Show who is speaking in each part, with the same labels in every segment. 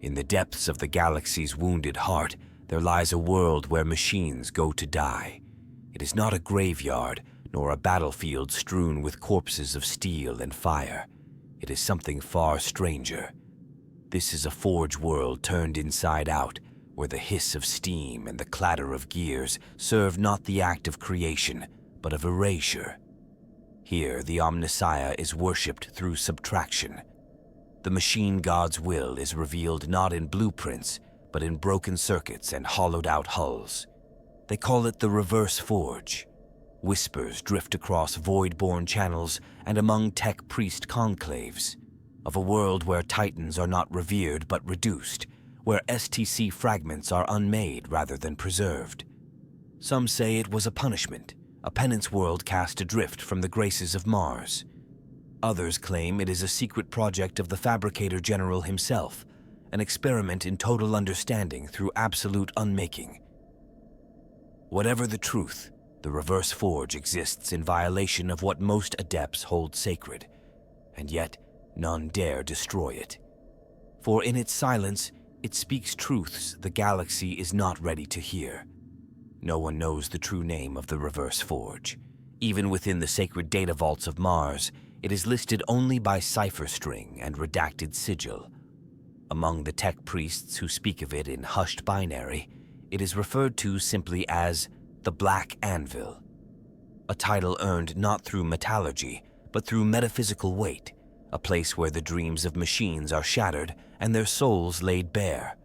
Speaker 1: In the depths of the galaxy's wounded heart, there lies a world where machines go to die. It is not a graveyard, nor a battlefield strewn with corpses of steel and fire. It is something far stranger. This is a forge world turned inside out, where the hiss of steam and the clatter of gears serve not the act of creation, but of erasure. Here, the Omnissiah is worshipped through subtraction. The machine god's will is revealed not in blueprints, but in broken circuits and hollowed-out hulls. They call it the Reverse Forge. Whispers drift across void-born channels and among tech priest conclaves, of a world where titans are not revered but reduced, where STC fragments are unmade rather than preserved. Some say it was a punishment, a penance world cast adrift from the graces of Mars. Others claim it is a secret project of the Fabricator General himself, an experiment in total understanding through absolute unmaking. Whatever the truth, the Reverse Forge exists in violation of what most adepts hold sacred, and yet none dare destroy it. For in its silence, it speaks truths the galaxy is not ready to hear. No one knows the true name of the Reverse Forge. Even within the sacred data vaults of Mars, it is listed only by cipher string and redacted sigil. Among the tech priests who speak of it in hushed binary, it is referred to simply as the Black Anvil, a title earned not through metallurgy, but through metaphysical weight, a place where the dreams of machines are shattered and their souls laid bare.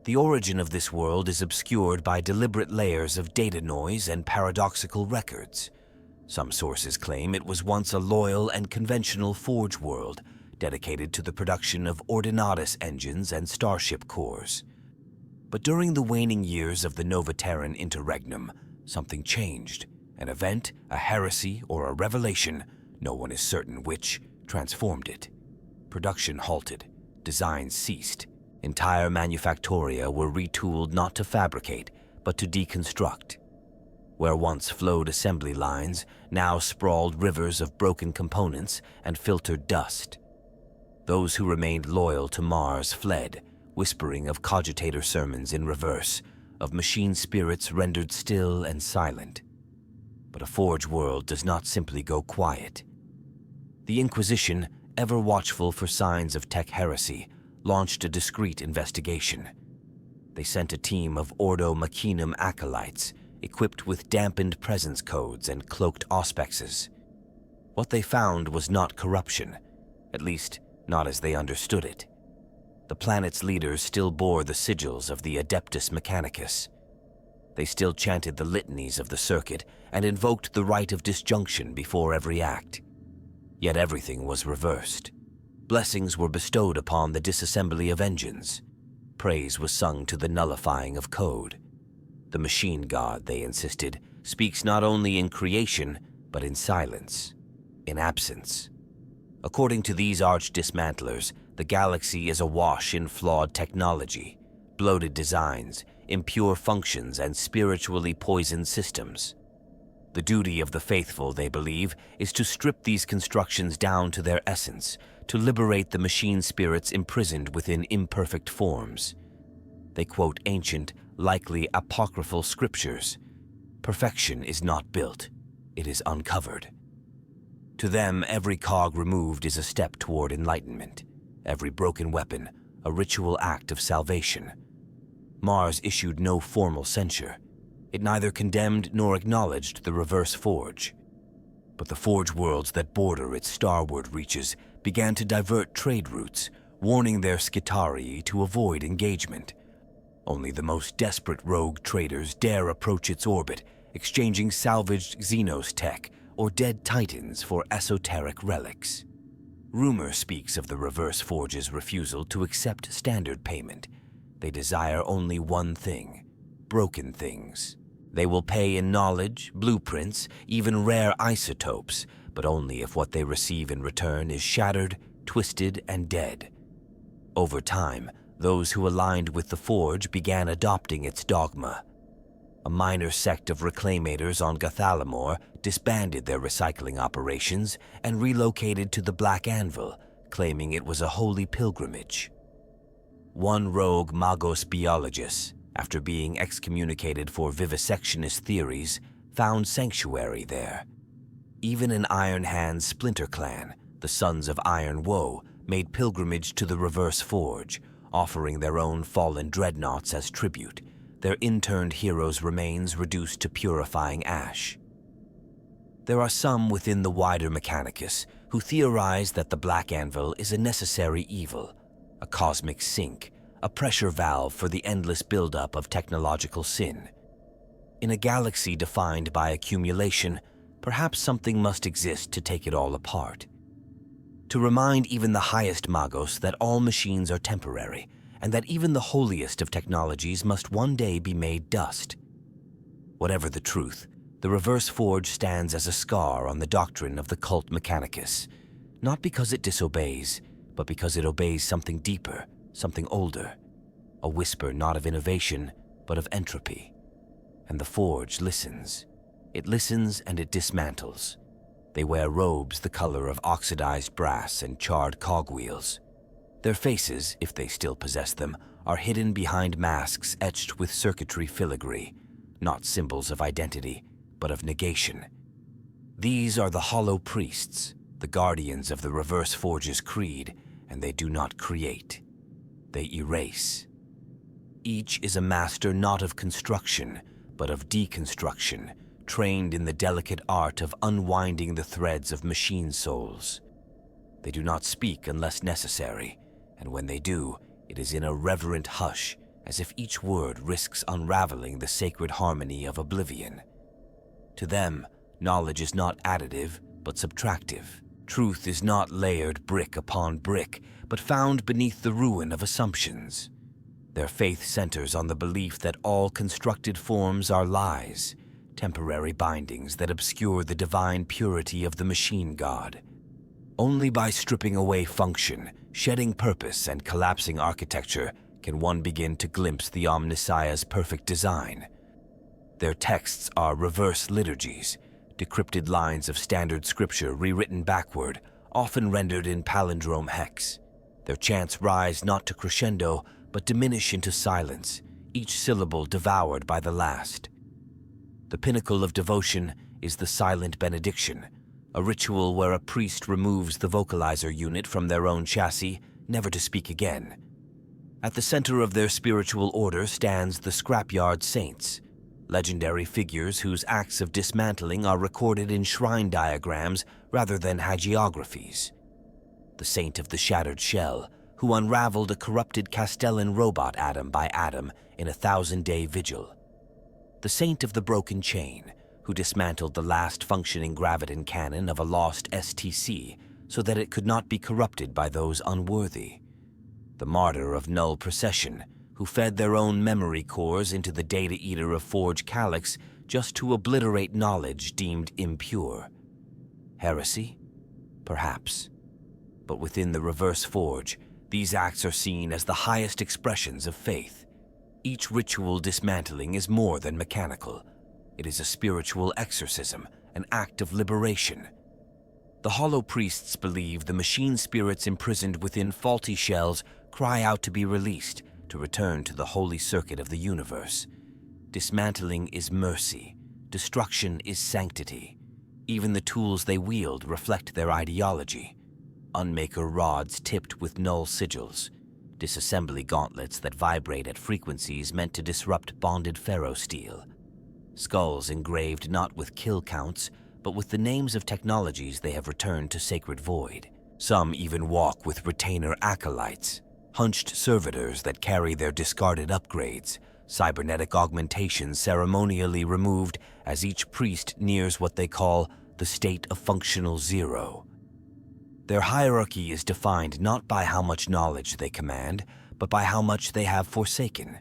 Speaker 1: The origin of this world is obscured by deliberate layers of data noise and paradoxical records. Some sources claim it was once a loyal and conventional forge world, dedicated to the production of Ordinatus engines and starship cores. But during the waning years of the Novaterran interregnum, something changed. An event, a heresy, or a revelation, no one is certain which, transformed it. Production halted, design ceased. Entire manufactoria were retooled not to fabricate, but to deconstruct. Where once flowed assembly lines, now sprawled rivers of broken components and filtered dust. Those who remained loyal to Mars fled, whispering of cogitator sermons in reverse, of machine spirits rendered still and silent. But a forge world does not simply go quiet. The Inquisition, ever watchful for signs of tech heresy, launched a discreet investigation. They sent a team of Ordo Machinum acolytes, equipped with dampened presence codes and cloaked auspexes. What they found was not corruption, at least not as they understood it. The planet's leaders still bore the sigils of the Adeptus Mechanicus. They still chanted the litanies of the circuit and invoked the rite of disjunction before every act. Yet everything was reversed. Blessings were bestowed upon the disassembly of engines. Praise was sung to the nullifying of code. The machine god, they insisted, speaks not only in creation, but in silence, in absence. According to these arch-dismantlers, the galaxy is awash in flawed technology, bloated designs, impure functions, and spiritually poisoned systems. The duty of the faithful, they believe, is to strip these constructions down to their essence, to liberate the machine spirits imprisoned within imperfect forms. They quote ancient, likely apocryphal scriptures. Perfection is not built, it is uncovered. To them, every cog removed is a step toward enlightenment, every broken weapon, a ritual act of salvation. Mars issued no formal censure. It neither condemned nor acknowledged the Reverse Forge. But the forge worlds that border its starward reaches began to divert trade routes, warning their skitarii to avoid engagement. Only the most desperate rogue traders dare approach its orbit, exchanging salvaged xenos tech or dead titans for esoteric relics. Rumor speaks of the Reverse Forge's refusal to accept standard payment. They desire only one thing: broken things. They will pay in knowledge, blueprints, even rare isotopes, but only if what they receive in return is shattered, twisted, and dead. Over time, those who aligned with the Forge began adopting its dogma. A minor sect of reclamators on Gathalamor disbanded their recycling operations and relocated to the Black Anvil, claiming it was a holy pilgrimage. One rogue Magos biologist, after being excommunicated for vivisectionist theories, found sanctuary there. Even an Iron Hand's splinter clan, the Sons of Iron Woe, made pilgrimage to the Reverse Forge, offering their own fallen dreadnoughts as tribute, their interned heroes' remains reduced to purifying ash. There are some within the wider Mechanicus who theorize that the Black Anvil is a necessary evil, a cosmic sink, a pressure valve for the endless buildup of technological sin. In a galaxy defined by accumulation, perhaps something must exist to take it all apart. To remind even the highest Magos that all machines are temporary, and that even the holiest of technologies must one day be made dust. Whatever the truth, the Reverse Forge stands as a scar on the doctrine of the cult Mechanicus, not because it disobeys, but because it obeys something deeper, something older, a whisper not of innovation, but of entropy. And the Forge listens. It listens and it dismantles. They wear robes the color of oxidized brass and charred cogwheels. Their faces, if they still possess them, are hidden behind masks etched with circuitry filigree, not symbols of identity, but of negation. These are the hollow priests, the guardians of the Reverse Forge's creed, and they do not create. They erase. Each is a master not of construction, but of deconstruction, trained in the delicate art of unwinding the threads of machine souls. They do not speak unless necessary, and when they do, it is in a reverent hush, as if each word risks unraveling the sacred harmony of oblivion. To them, knowledge is not additive, but subtractive. Truth is not layered brick upon brick, but found beneath the ruin of assumptions. Their faith centers on the belief that all constructed forms are lies, temporary bindings that obscure the divine purity of the machine god. Only by stripping away function, shedding purpose, and collapsing architecture can one begin to glimpse the Omnissiah's perfect design. Their texts are reverse liturgies, decrypted lines of standard scripture rewritten backward, often rendered in palindrome hex. Their chants rise not to crescendo, but diminish into silence, each syllable devoured by the last. The pinnacle of devotion is the silent benediction, a ritual where a priest removes the vocalizer unit from their own chassis, never to speak again. At the center of their spiritual order stands the Scrapyard Saints, legendary figures whose acts of dismantling are recorded in shrine diagrams rather than hagiographies. The Saint of the Shattered Shell, who unraveled a corrupted Castellan robot atom by atom in a 1,000-day vigil. The Saint of the Broken Chain, who dismantled the last functioning graviton cannon of a lost STC so that it could not be corrupted by those unworthy. The Martyr of Null Procession, who fed their own memory cores into the Data Eater of Forge Calyx just to obliterate knowledge deemed impure. Heresy? Perhaps. But within the Reverse Forge, these acts are seen as the highest expressions of faith. Each ritual dismantling is more than mechanical. It is a spiritual exorcism, an act of liberation. The Hollow Priests believe the machine spirits imprisoned within faulty shells cry out to be released, to return to the holy circuit of the universe. Dismantling is mercy. Destruction is sanctity. Even the tools they wield reflect their ideology. Unmaker rods tipped with null sigils. Disassembly gauntlets that vibrate at frequencies meant to disrupt bonded ferrosteel. Skulls engraved not with kill counts, but with the names of technologies they have returned to Sacred Void. Some even walk with retainer acolytes, hunched servitors that carry their discarded upgrades, cybernetic augmentations ceremonially removed as each priest nears what they call the state of functional zero. Their hierarchy is defined not by how much knowledge they command, but by how much they have forsaken.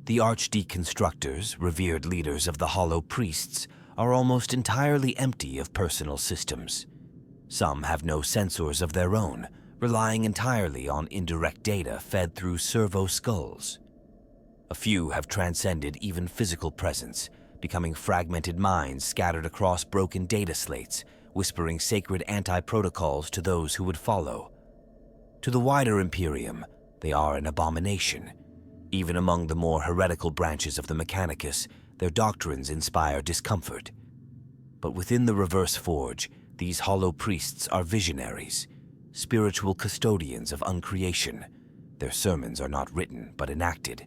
Speaker 1: The archdeconstructors, revered leaders of the Hollow Priests, are almost entirely empty of personal systems. Some have no sensors of their own, relying entirely on indirect data fed through servo skulls. A few have transcended even physical presence, becoming fragmented minds scattered across broken data slates, whispering sacred anti-protocols to those who would follow. To the wider Imperium, They are an abomination. Even among the more heretical branches of the Mechanicus, their doctrines inspire discomfort. But within the Reverse Forge, these hollow priests are visionaries, spiritual custodians of uncreation. Their sermons are not written, but enacted.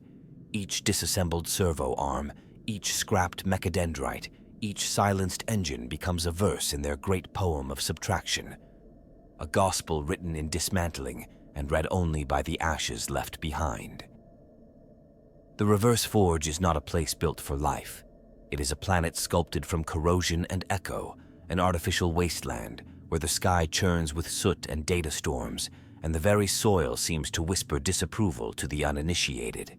Speaker 1: Each disassembled servo arm, each scrapped mechadendrite, each silenced engine becomes a verse in their great poem of subtraction. A gospel written in dismantling and read only by the ashes left behind. The Reverse Forge is not a place built for life. It is a planet sculpted from corrosion and echo, an artificial wasteland where the sky churns with soot and data storms, and the very soil seems to whisper disapproval to the uninitiated.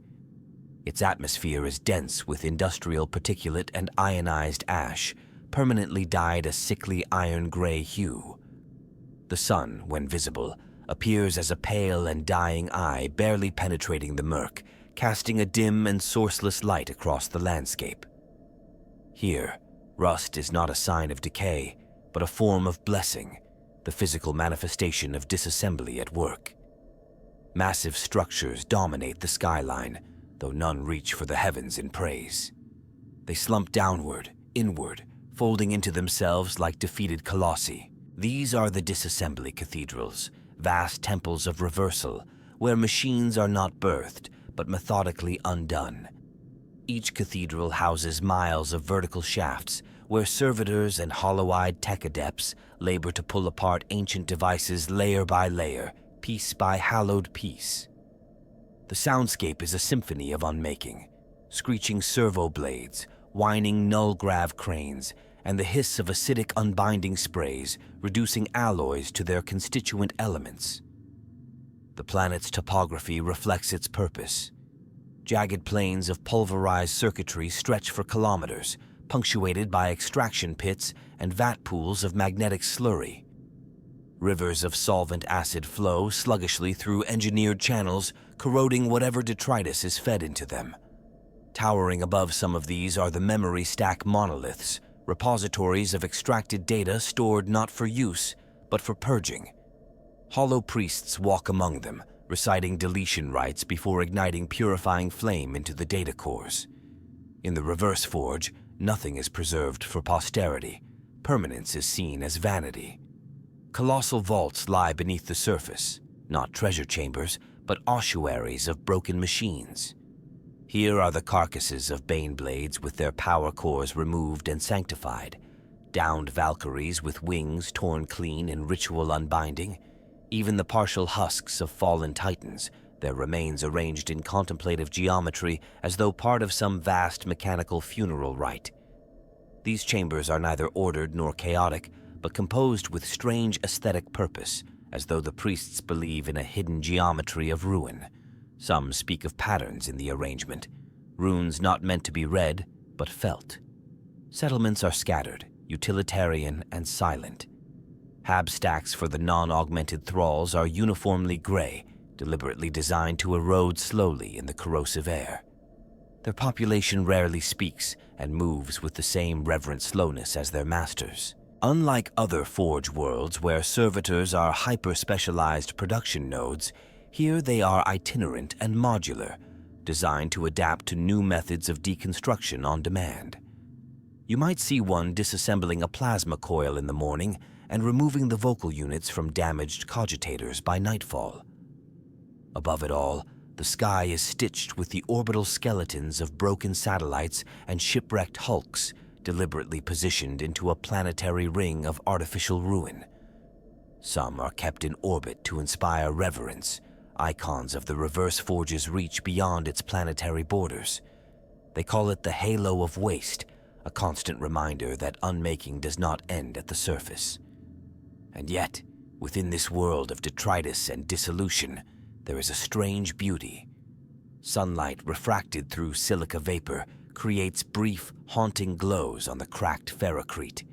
Speaker 1: Its atmosphere is dense with industrial particulate and ionized ash, permanently dyed a sickly iron-gray hue. The sun, when visible, appears as a pale and dying eye barely penetrating the murk, casting a dim and sourceless light across the landscape. Here, rust is not a sign of decay, but a form of blessing, the physical manifestation of disassembly at work. Massive structures dominate the skyline, though none reach for the heavens in praise. They slump downward, inward, folding into themselves like defeated colossi. These are the disassembly cathedrals, vast temples of reversal, where machines are not birthed, but methodically undone. Each cathedral houses miles of vertical shafts, where servitors and hollow-eyed tech adepts labor to pull apart ancient devices layer by layer, piece by hallowed piece. The soundscape is a symphony of unmaking, screeching servo blades, whining null-grav cranes, and the hiss of acidic unbinding sprays, reducing alloys to their constituent elements. The planet's topography reflects its purpose. Jagged plains of pulverized circuitry stretch for kilometers, punctuated by extraction pits and vat pools of magnetic slurry. Rivers of solvent acid flow sluggishly through engineered channels, corroding whatever detritus is fed into them. Towering above some of these are the memory stack monoliths, repositories of extracted data stored not for use, but for purging. Hollow priests walk among them, reciting deletion rites before igniting purifying flame into the data cores. In the Reverse Forge, nothing is preserved for posterity. Permanence is seen as vanity. Colossal vaults lie beneath the surface, not treasure chambers, but ossuaries of broken machines. Here are the carcasses of Baneblades with their power cores removed and sanctified, downed Valkyries with wings torn clean in ritual unbinding, even the partial husks of fallen titans, their remains arranged in contemplative geometry as though part of some vast mechanical funeral rite. These chambers are neither ordered nor chaotic, but composed with strange aesthetic purpose, as though the priests believe in a hidden geometry of ruin. Some speak of patterns in the arrangement, runes not meant to be read, but felt. Settlements are scattered, utilitarian, and silent. Hab stacks for the non-augmented thralls are uniformly gray, deliberately designed to erode slowly in the corrosive air. Their population rarely speaks and moves with the same reverent slowness as their masters. Unlike other Forge worlds where servitors are hyper-specialized production nodes, here they are itinerant and modular, designed to adapt to new methods of deconstruction on demand. You might see one disassembling a plasma coil in the morning and removing the vocal units from damaged cogitators by nightfall. Above it all, the sky is stitched with the orbital skeletons of broken satellites and shipwrecked hulks, deliberately positioned into a planetary ring of artificial ruin. Some are kept in orbit to inspire reverence, icons of the Reverse Forge's reach beyond its planetary borders. They call it the Halo of Waste, a constant reminder that unmaking does not end at the surface. And yet, within this world of detritus and dissolution, there is a strange beauty. Sunlight refracted through silica vapor creates brief, haunting glows on the cracked ferrocrete.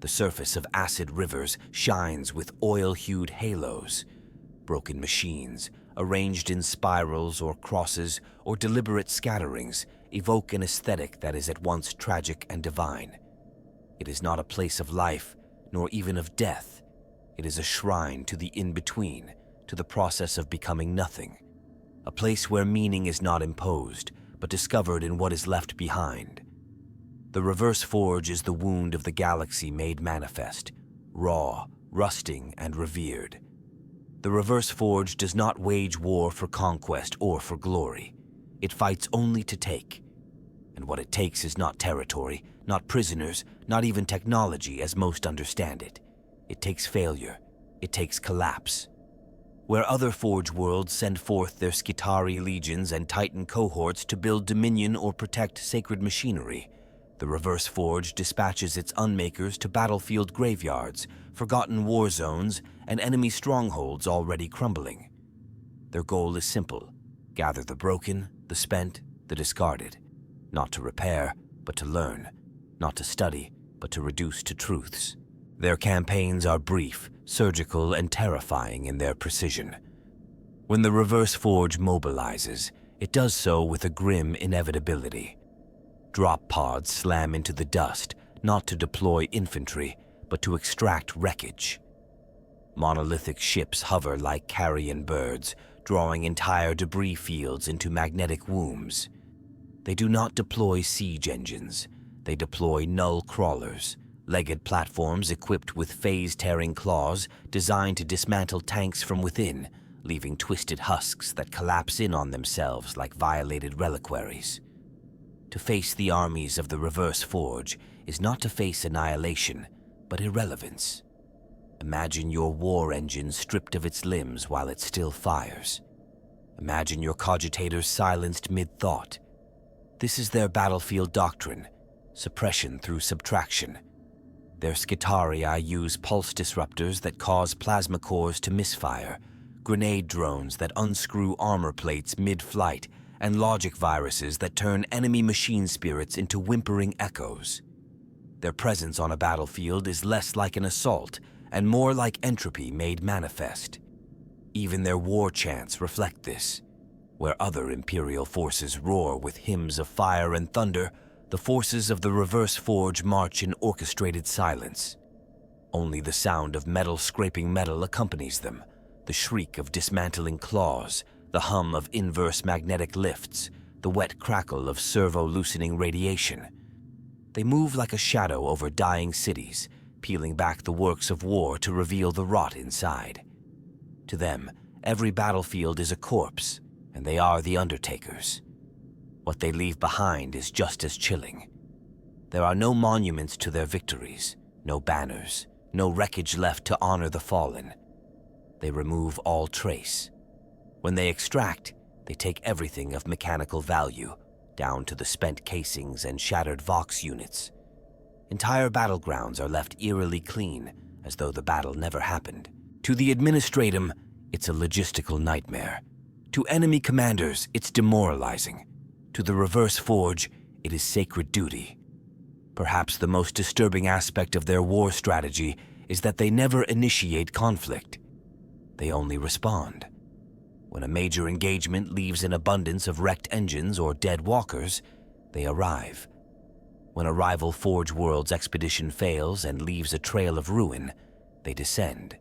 Speaker 1: The surface of acid rivers shines with oil-hued halos. Broken machines, arranged in spirals or crosses or deliberate scatterings, evoke an aesthetic that is at once tragic and divine. It is not a place of life, nor even of death. It is a shrine to the in-between, to the process of becoming nothing. a place where meaning is not imposed, but discovered in what is left behind. The Reverse Forge is the wound of the galaxy made manifest, raw, rusting, and revered. The Reverse Forge does not wage war for conquest or for glory. It fights only to take. And what it takes is not territory, not prisoners, not even technology as most understand it. It takes failure. It takes collapse. Where other Forge worlds send forth their skitarii legions and Titan cohorts to build dominion or protect sacred machinery, the Reverse Forge dispatches its unmakers to battlefield graveyards, forgotten war zones, and enemy strongholds already crumbling. Their goal is simple: gather the broken, the spent, the discarded. Not to repair, but to learn. Not to study, but to reduce to truths. Their campaigns are brief, surgical, and terrifying in their precision. When the Reverse Forge mobilizes, it does so with a grim inevitability. Drop pods slam into the dust, not to deploy infantry, but to extract wreckage. Monolithic ships hover like carrion birds, drawing entire debris fields into magnetic wombs. They do not deploy siege engines. They deploy null crawlers, legged platforms equipped with phase-tearing claws designed to dismantle tanks from within, leaving twisted husks that collapse in on themselves like violated reliquaries. To face the armies of the Reverse Forge is not to face annihilation, but irrelevance. Imagine your war engine stripped of its limbs while it still fires. Imagine your cogitators silenced mid-thought. This is their battlefield doctrine: suppression through subtraction. Their skitarii use pulse disruptors that cause plasma cores to misfire, grenade drones that unscrew armor plates mid-flight, and logic viruses that turn enemy machine spirits into whimpering echoes. Their presence on a battlefield is less like an assault and more like entropy made manifest. Even their war chants reflect this. Where other Imperial forces roar with hymns of fire and thunder, the forces of the Reverse Forge march in orchestrated silence. Only the sound of metal scraping metal accompanies them, the shriek of dismantling claws, the hum of inverse magnetic lifts, the wet crackle of servo-loosening radiation. They move like a shadow over dying cities, peeling back the works of war to reveal the rot inside. To them, every battlefield is a corpse, and they are the undertakers. What they leave behind is just as chilling. There are no monuments to their victories, no banners, no wreckage left to honor the fallen. They remove all trace. When they extract, they take everything of mechanical value, down to the spent casings and shattered Vox units. Entire battlegrounds are left eerily clean, as though the battle never happened. To the Administratum, it's a logistical nightmare. To enemy commanders, it's demoralizing. To the Reverse Forge, it is sacred duty. Perhaps the most disturbing aspect of their war strategy is that they never initiate conflict. They only respond. When a major engagement leaves an abundance of wrecked engines or dead walkers, they arrive. When a rival Forge World's expedition fails and leaves a trail of ruin, they descend.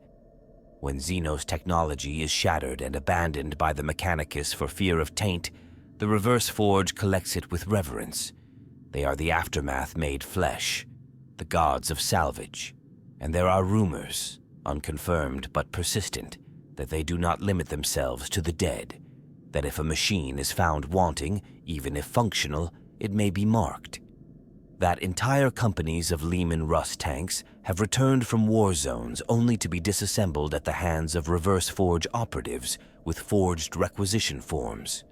Speaker 1: When xenos technology is shattered and abandoned by the Mechanicus for fear of taint, the Reverse Forge collects it with reverence. They are the aftermath made flesh, the gods of salvage. And there are rumors, unconfirmed but persistent, that they do not limit themselves to the dead, that if a machine is found wanting, even if functional, it may be marked. That entire companies of Lehman Russ tanks have returned from war zones only to be disassembled at the hands of Reverse Forge operatives with forged requisition forms.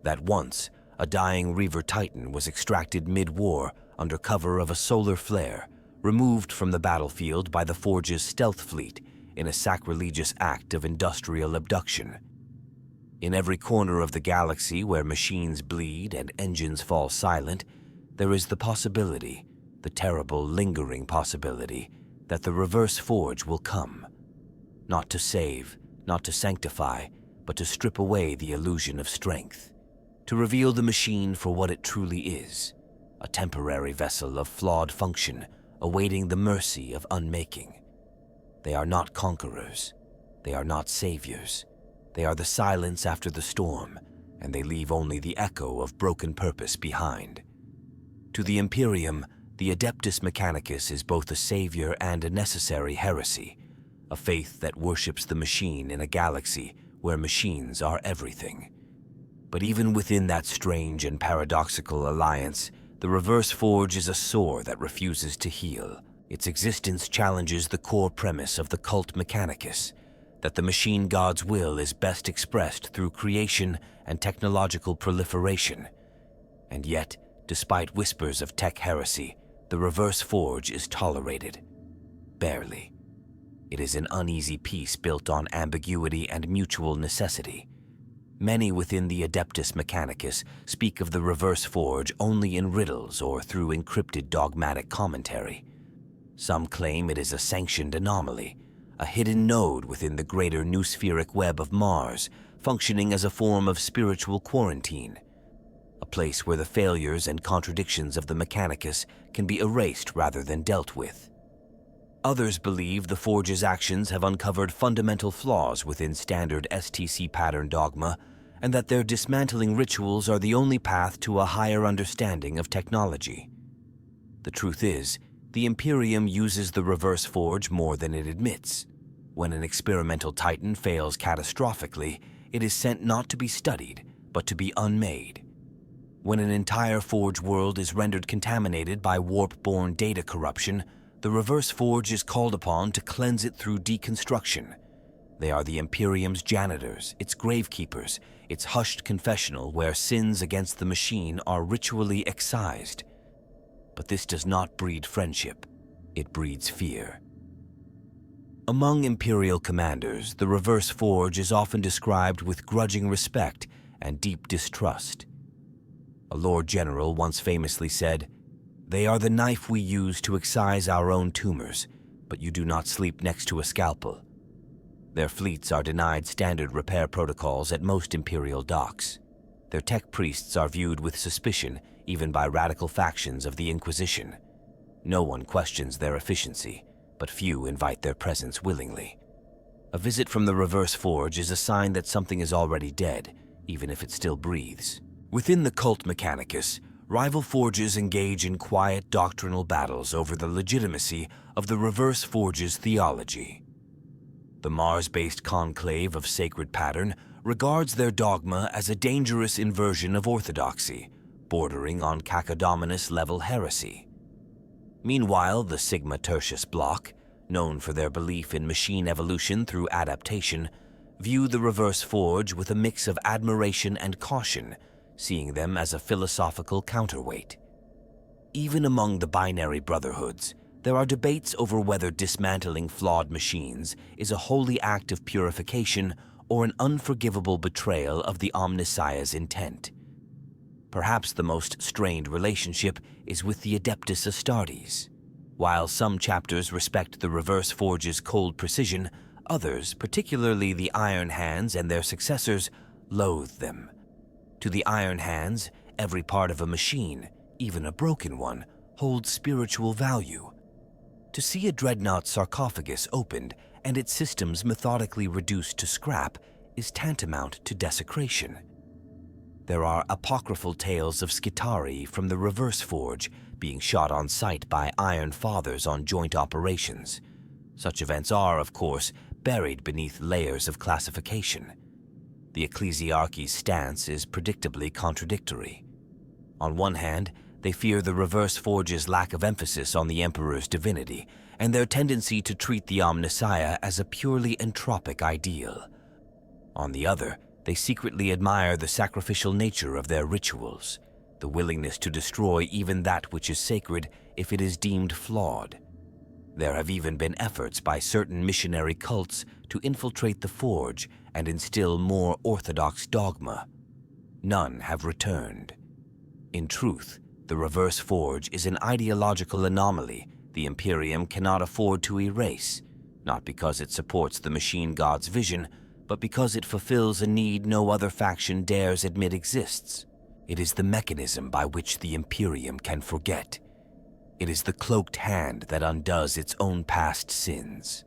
Speaker 1: That once, a dying Reaver Titan was extracted mid-war under cover of a solar flare, removed from the battlefield by the Forge's stealth fleet in a sacrilegious act of industrial abduction. In every corner of the galaxy where machines bleed and engines fall silent, there is the possibility, the terrible, lingering possibility, that the Reverse Forge will come. Not to save, not to sanctify, but to strip away the illusion of strength. To reveal the machine for what it truly is, a temporary vessel of flawed function, awaiting the mercy of unmaking. They are not conquerors. They are not saviors. They are the silence after the storm, and they leave only the echo of broken purpose behind. To the Imperium, the Adeptus Mechanicus is both a savior and a necessary heresy, a faith that worships the machine in a galaxy where machines are everything. But even within that strange and paradoxical alliance, the Reverse Forge is a sore that refuses to heal. Its existence challenges the core premise of the cult Mechanicus, that the machine god's will is best expressed through creation and technological proliferation. And yet, despite whispers of tech heresy, the Reverse Forge is tolerated. Barely. It is an uneasy peace built on ambiguity and mutual necessity. Many within the Adeptus Mechanicus speak of the Reverse Forge only in riddles or through encrypted dogmatic commentary. Some claim it is a sanctioned anomaly, a hidden node within the greater noospheric web of Mars, functioning as a form of spiritual quarantine, a place where the failures and contradictions of the Mechanicus can be erased rather than dealt with. Others believe the Forge's actions have uncovered fundamental flaws within standard STC pattern dogma, and that their dismantling rituals are the only path to a higher understanding of technology. The truth is, the Imperium uses the Reverse Forge more than it admits. When an experimental Titan fails catastrophically, it is sent not to be studied, but to be unmade. When an entire Forge world is rendered contaminated by warp-borne data corruption, the Reverse Forge is called upon to cleanse it through deconstruction. They are the Imperium's janitors, its gravekeepers, its hushed confessional where sins against the machine are ritually excised. But this does not breed friendship, it breeds fear. Among Imperial commanders, the Reverse Forge is often described with grudging respect and deep distrust. A Lord General once famously said, "They are the knife we use to excise our own tumors, but you do not sleep next to a scalpel." Their fleets are denied standard repair protocols at most Imperial docks. Their tech priests are viewed with suspicion even by radical factions of the Inquisition. No one questions their efficiency, but few invite their presence willingly. A visit from the Reverse Forge is a sign that something is already dead, even if it still breathes. Within the cult Mechanicus, rival forges engage in quiet doctrinal battles over the legitimacy of the Reverse Forge's theology. The Mars-based conclave of sacred pattern regards their dogma as a dangerous inversion of orthodoxy, bordering on cacodominus-level heresy. Meanwhile, the Sigma Tertius bloc, known for their belief in machine evolution through adaptation, view the Reverse Forge with a mix of admiration and caution, seeing them as a philosophical counterweight. Even among the binary brotherhoods, there are debates over whether dismantling flawed machines is a holy act of purification or an unforgivable betrayal of the Omnissiah's intent. Perhaps the most strained relationship is with the Adeptus Astartes. While some chapters respect the Reverse Forge's cold precision, others, particularly the Iron Hands and their successors, loathe them. To the Iron Hands, every part of a machine, even a broken one, holds spiritual value. To see a dreadnought sarcophagus opened and its systems methodically reduced to scrap is tantamount to desecration. There are apocryphal tales of skitarii from the Reverse Forge being shot on sight by Iron Fathers on joint operations. Such events are, of course, buried beneath layers of classification. The ecclesiarchy's stance is predictably contradictory. On one hand, they fear the Reverse Forge's lack of emphasis on the Emperor's divinity and their tendency to treat the Omnissiah as a purely entropic ideal. On the other, they secretly admire the sacrificial nature of their rituals, the willingness to destroy even that which is sacred if it is deemed flawed. There have even been efforts by certain missionary cults to infiltrate the Forge and instill more orthodox dogma. None have returned. In truth, the Reverse Forge is an ideological anomaly the Imperium cannot afford to erase, not because it supports the machine god's vision, but because it fulfills a need no other faction dares admit exists. It is the mechanism by which the Imperium can forget. It is the cloaked hand that undoes its own past sins.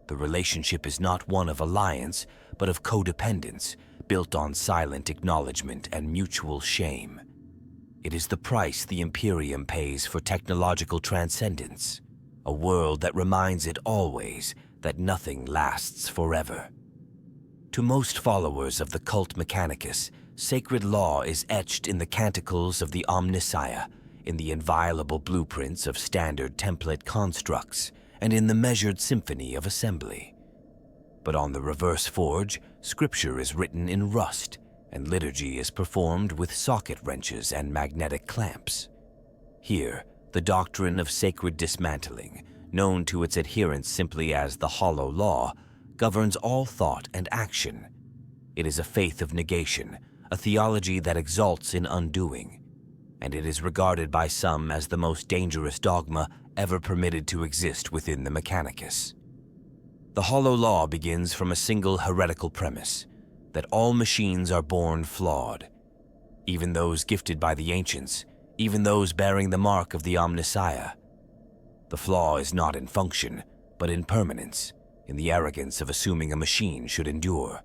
Speaker 1: The relationship is not one of alliance, but of codependence, built on silent acknowledgement and mutual shame. It is the price the Imperium pays for technological transcendence, a world that reminds it always that nothing lasts forever. To most followers of the cult Mechanicus, sacred law is etched in the canticles of the Omnissiah, in the inviolable blueprints of standard template constructs, and in the measured symphony of assembly. But on the reverse forge, scripture is written in rust, and liturgy is performed with socket wrenches and magnetic clamps. Here, the doctrine of sacred dismantling, known to its adherents simply as the Hollow Law, governs all thought and action. It is a faith of negation, a theology that exalts in undoing, and it is regarded by some as the most dangerous dogma ever permitted to exist within the Mechanicus. The Hollow Law begins from a single heretical premise, that all machines are born flawed. Even those gifted by the ancients, even those bearing the mark of the Omnissiah. The flaw is not in function, but in permanence, in the arrogance of assuming a machine should endure.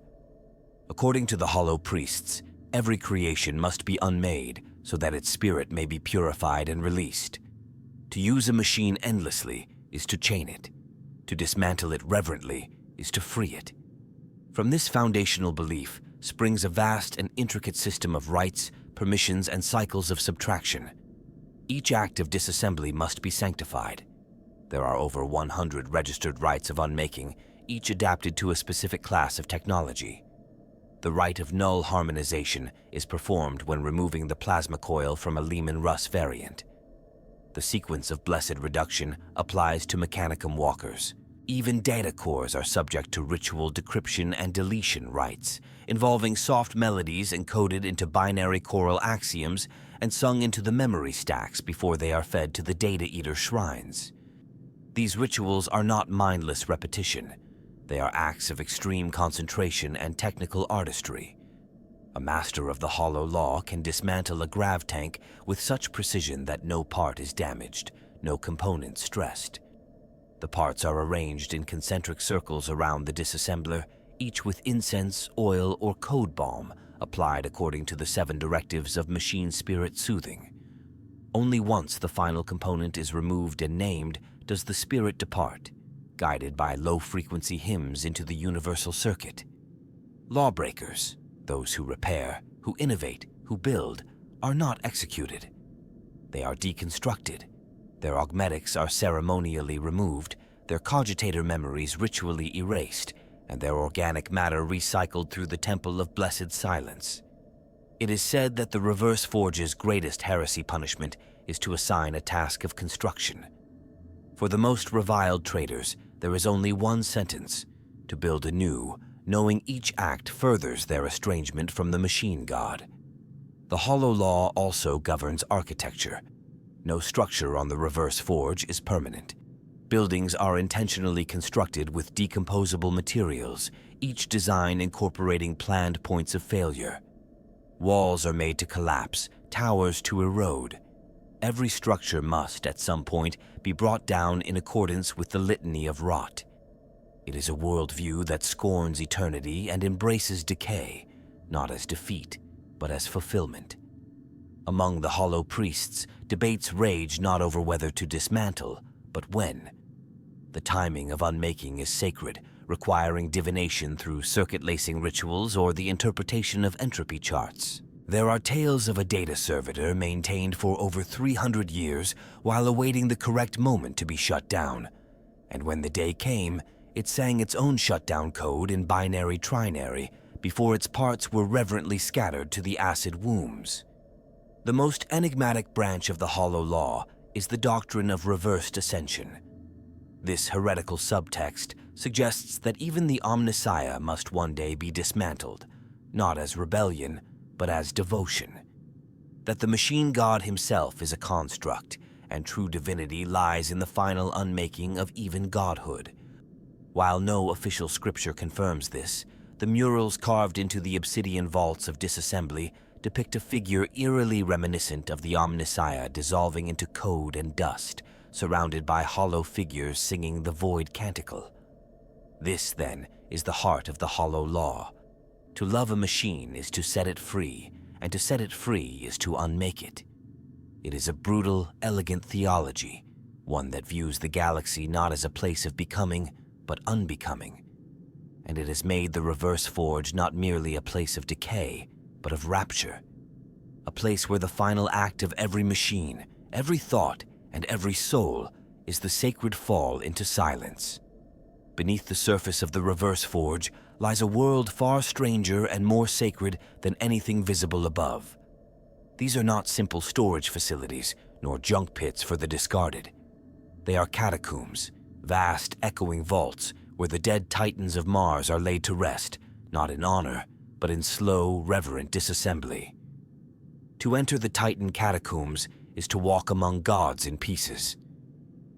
Speaker 1: According to the Hollow Priests, every creation must be unmade so that its spirit may be purified and released. To use a machine endlessly is to chain it. To dismantle it reverently is to free it. From this foundational belief springs a vast and intricate system of rights, permissions, and cycles of subtraction. Each act of disassembly must be sanctified. There are over 100 registered rites of unmaking, each adapted to a specific class of technology. The rite of null harmonization is performed when removing the plasma coil from a Lehman-Russ variant. The sequence of blessed reduction applies to Mechanicum walkers. Even data cores are subject to ritual decryption and deletion rites, involving soft melodies encoded into binary choral axioms and sung into the memory stacks before they are fed to the Data Eater shrines. These rituals are not mindless repetition. They are acts of extreme concentration and technical artistry. A master of the Hollow Law can dismantle a grav tank with such precision that no part is damaged, no component stressed. The parts are arranged in concentric circles around the disassembler, each with incense, oil, or code balm applied according to the 7 directives of machine spirit soothing. Only once the final component is removed and named does the spirit depart, guided by low-frequency hymns into the universal circuit. Lawbreakers, those who repair, who innovate, who build, are not executed. They are deconstructed. Their augmetics are ceremonially removed, their cogitator memories ritually erased, and their organic matter recycled through the temple of blessed silence. It is said that the reverse forge's greatest heresy punishment is to assign a task of construction. For the most reviled traitors, there is only one sentence: to build anew, knowing each act furthers their estrangement from the machine god. The Hollow Law also governs architecture. No structure on the reverse forge is permanent. Buildings are intentionally constructed with decomposable materials, each design incorporating planned points of failure. Walls are made to collapse, towers to erode. Every structure must, at some point, be brought down in accordance with the litany of rot. It is a worldview that scorns eternity and embraces decay, not as defeat, but as fulfillment. Among the Hollow Priests, debates rage not over whether to dismantle, but when. The timing of unmaking is sacred, requiring divination through circuit-lacing rituals or the interpretation of entropy charts. There are tales of a data servitor maintained for over 300 years while awaiting the correct moment to be shut down. And when the day came, it sang its own shutdown code in binary trinary before its parts were reverently scattered to the acid wombs. The most enigmatic branch of the Hollow Law is the doctrine of reversed ascension. This heretical subtext suggests that even the Omnissiah must one day be dismantled, not as rebellion, but as devotion. That the machine god himself is a construct, and true divinity lies in the final unmaking of even godhood. While no official scripture confirms this, the murals carved into the obsidian vaults of disassembly depict a figure eerily reminiscent of the Omnissiah dissolving into code and dust, surrounded by hollow figures singing the void canticle. This, then, is the heart of the hollow law. To love a machine is to set it free, and to set it free is to unmake it. It is a brutal, elegant theology, one that views the galaxy not as a place of becoming, but unbecoming. And it has made the Reverse Forge not merely a place of decay, but of rapture. A place where the final act of every machine, every thought, and every soul is the sacred fall into silence. Beneath the surface of the Reverse Forge lies a world far stranger and more sacred than anything visible above. These are not simple storage facilities, nor junk pits for the discarded. They are catacombs, vast, echoing vaults where the dead titans of Mars are laid to rest, not in honor, but in slow, reverent disassembly. To enter the Titan catacombs is to walk among gods in pieces.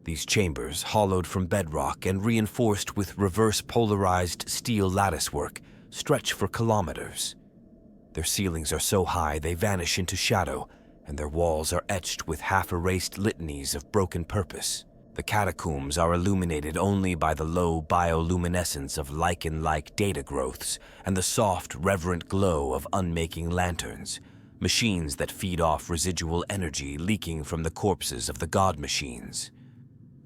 Speaker 1: These chambers, hollowed from bedrock and reinforced with reverse polarized steel latticework, stretch for kilometers. Their ceilings are so high they vanish into shadow, and their walls are etched with half-erased litanies of broken purpose. The catacombs are illuminated only by the low bioluminescence of lichen-like data growths and the soft, reverent glow of unmaking lanterns, machines that feed off residual energy leaking from the corpses of the god machines.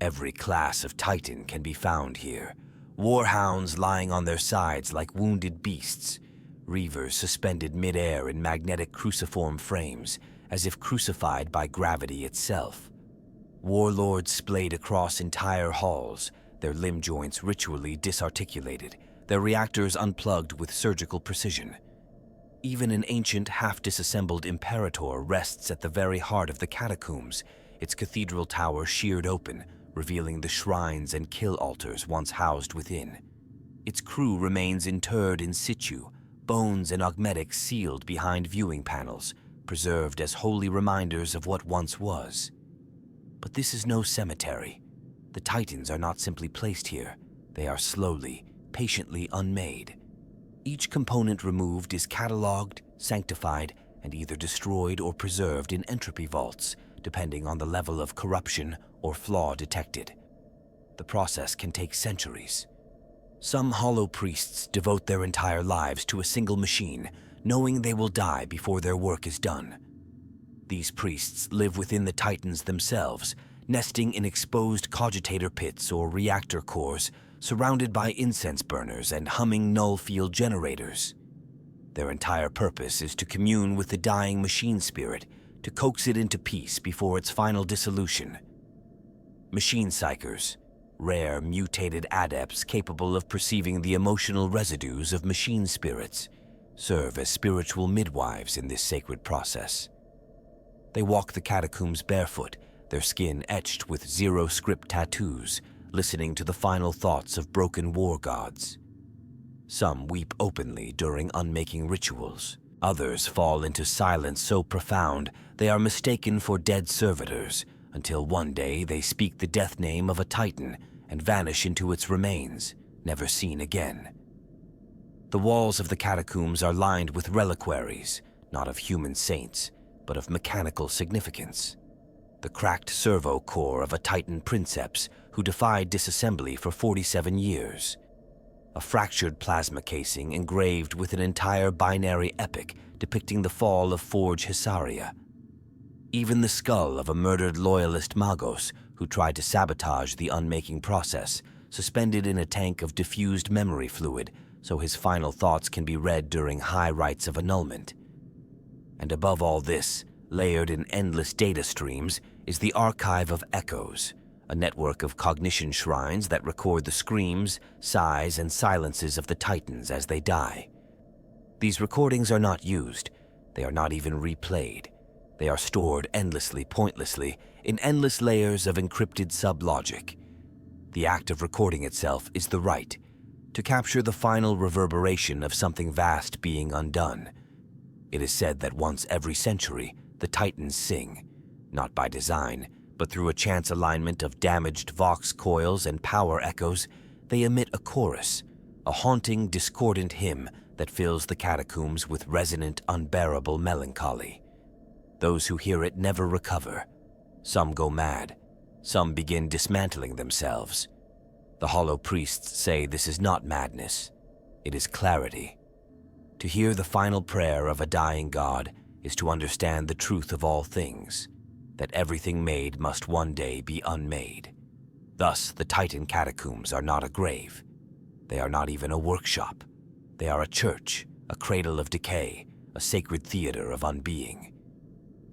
Speaker 1: Every class of Titan can be found here, warhounds lying on their sides like wounded beasts, reavers suspended mid-air in magnetic cruciform frames, as if crucified by gravity itself. Warlords splayed across entire halls, their limb joints ritually disarticulated, their reactors unplugged with surgical precision. Even an ancient, half-disassembled Imperator rests at the very heart of the catacombs, its cathedral tower sheared open, revealing the shrines and kill altars once housed within. Its crew remains interred in situ, bones and augmetics sealed behind viewing panels, preserved as holy reminders of what once was. But this is no cemetery. The Titans are not simply placed here. They are slowly, patiently unmade. Each component removed is catalogued, sanctified, and either destroyed or preserved in entropy vaults, depending on the level of corruption or flaw detected. The process can take centuries. Some hollow priests devote their entire lives to a single machine, knowing they will die before their work is done. These priests live within the Titans themselves, nesting in exposed cogitator pits or reactor cores, surrounded by incense burners and humming null field generators. Their entire purpose is to commune with the dying machine spirit, to coax it into peace before its final dissolution. Machine psychers, rare mutated adepts capable of perceiving the emotional residues of machine spirits, serve as spiritual midwives in this sacred process. They walk the catacombs barefoot, their skin etched with zero-script tattoos, listening to the final thoughts of broken war gods. Some weep openly during unmaking rituals. Others fall into silence so profound they are mistaken for dead servitors, until one day they speak the death name of a Titan and vanish into its remains, never seen again. The walls of the catacombs are lined with reliquaries, not of human saints, but of mechanical significance. The cracked servo core of a Titan princeps who defied disassembly for 47 years. A fractured plasma casing engraved with an entire binary epic depicting the fall of Forge Hisaria. Even the skull of a murdered loyalist Magos who tried to sabotage the unmaking process, suspended in a tank of diffused memory fluid so his final thoughts can be read during high rites of annulment. And above all this, layered in endless data streams, is the Archive of Echoes, a network of cognition shrines that record the screams, sighs, and silences of the Titans as they die. These recordings are not used. They are not even replayed. They are stored endlessly, pointlessly, in endless layers of encrypted sub-logic. The act of recording itself is the rite, to capture the final reverberation of something vast being undone. It is said that once every century, the Titans sing, not by design, but through a chance alignment of damaged Vox coils and power echoes, they emit a chorus, a haunting, discordant hymn that fills the catacombs with resonant, unbearable melancholy. Those who hear it never recover. Some go mad. Some begin dismantling themselves. The hollow priests say this is not madness, it is clarity. To hear the final prayer of a dying god is to understand the truth of all things, that everything made must one day be unmade. Thus, the Titan catacombs are not a grave. They are not even a workshop. They are a church, a cradle of decay, a sacred theater of unbeing.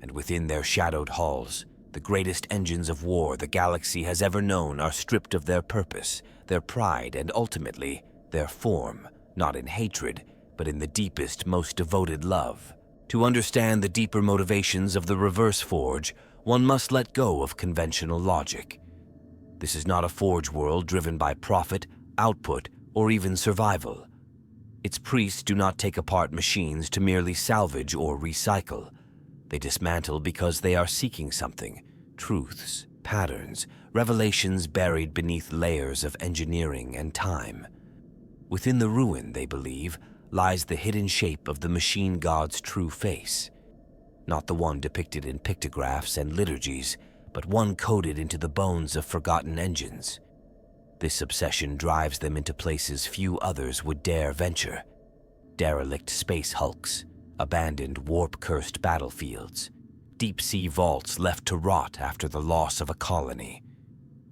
Speaker 1: And within their shadowed halls, the greatest engines of war the galaxy has ever known are stripped of their purpose, their pride, and ultimately, their form, not in hatred, but in the deepest, most devoted love. To understand the deeper motivations of the Reverse Forge, one must let go of conventional logic. This is not a forge world driven by profit, output, or even survival. Its priests do not take apart machines to merely salvage or recycle. They dismantle because they are seeking something: truths, patterns, revelations buried beneath layers of engineering and time. Within the ruin, they believe, lies the hidden shape of the machine god's true face. Not the one depicted in pictographs and liturgies, but one coded into the bones of forgotten engines. This obsession drives them into places few others would dare venture: derelict space hulks, abandoned warp-cursed battlefields, deep-sea vaults left to rot after the loss of a colony.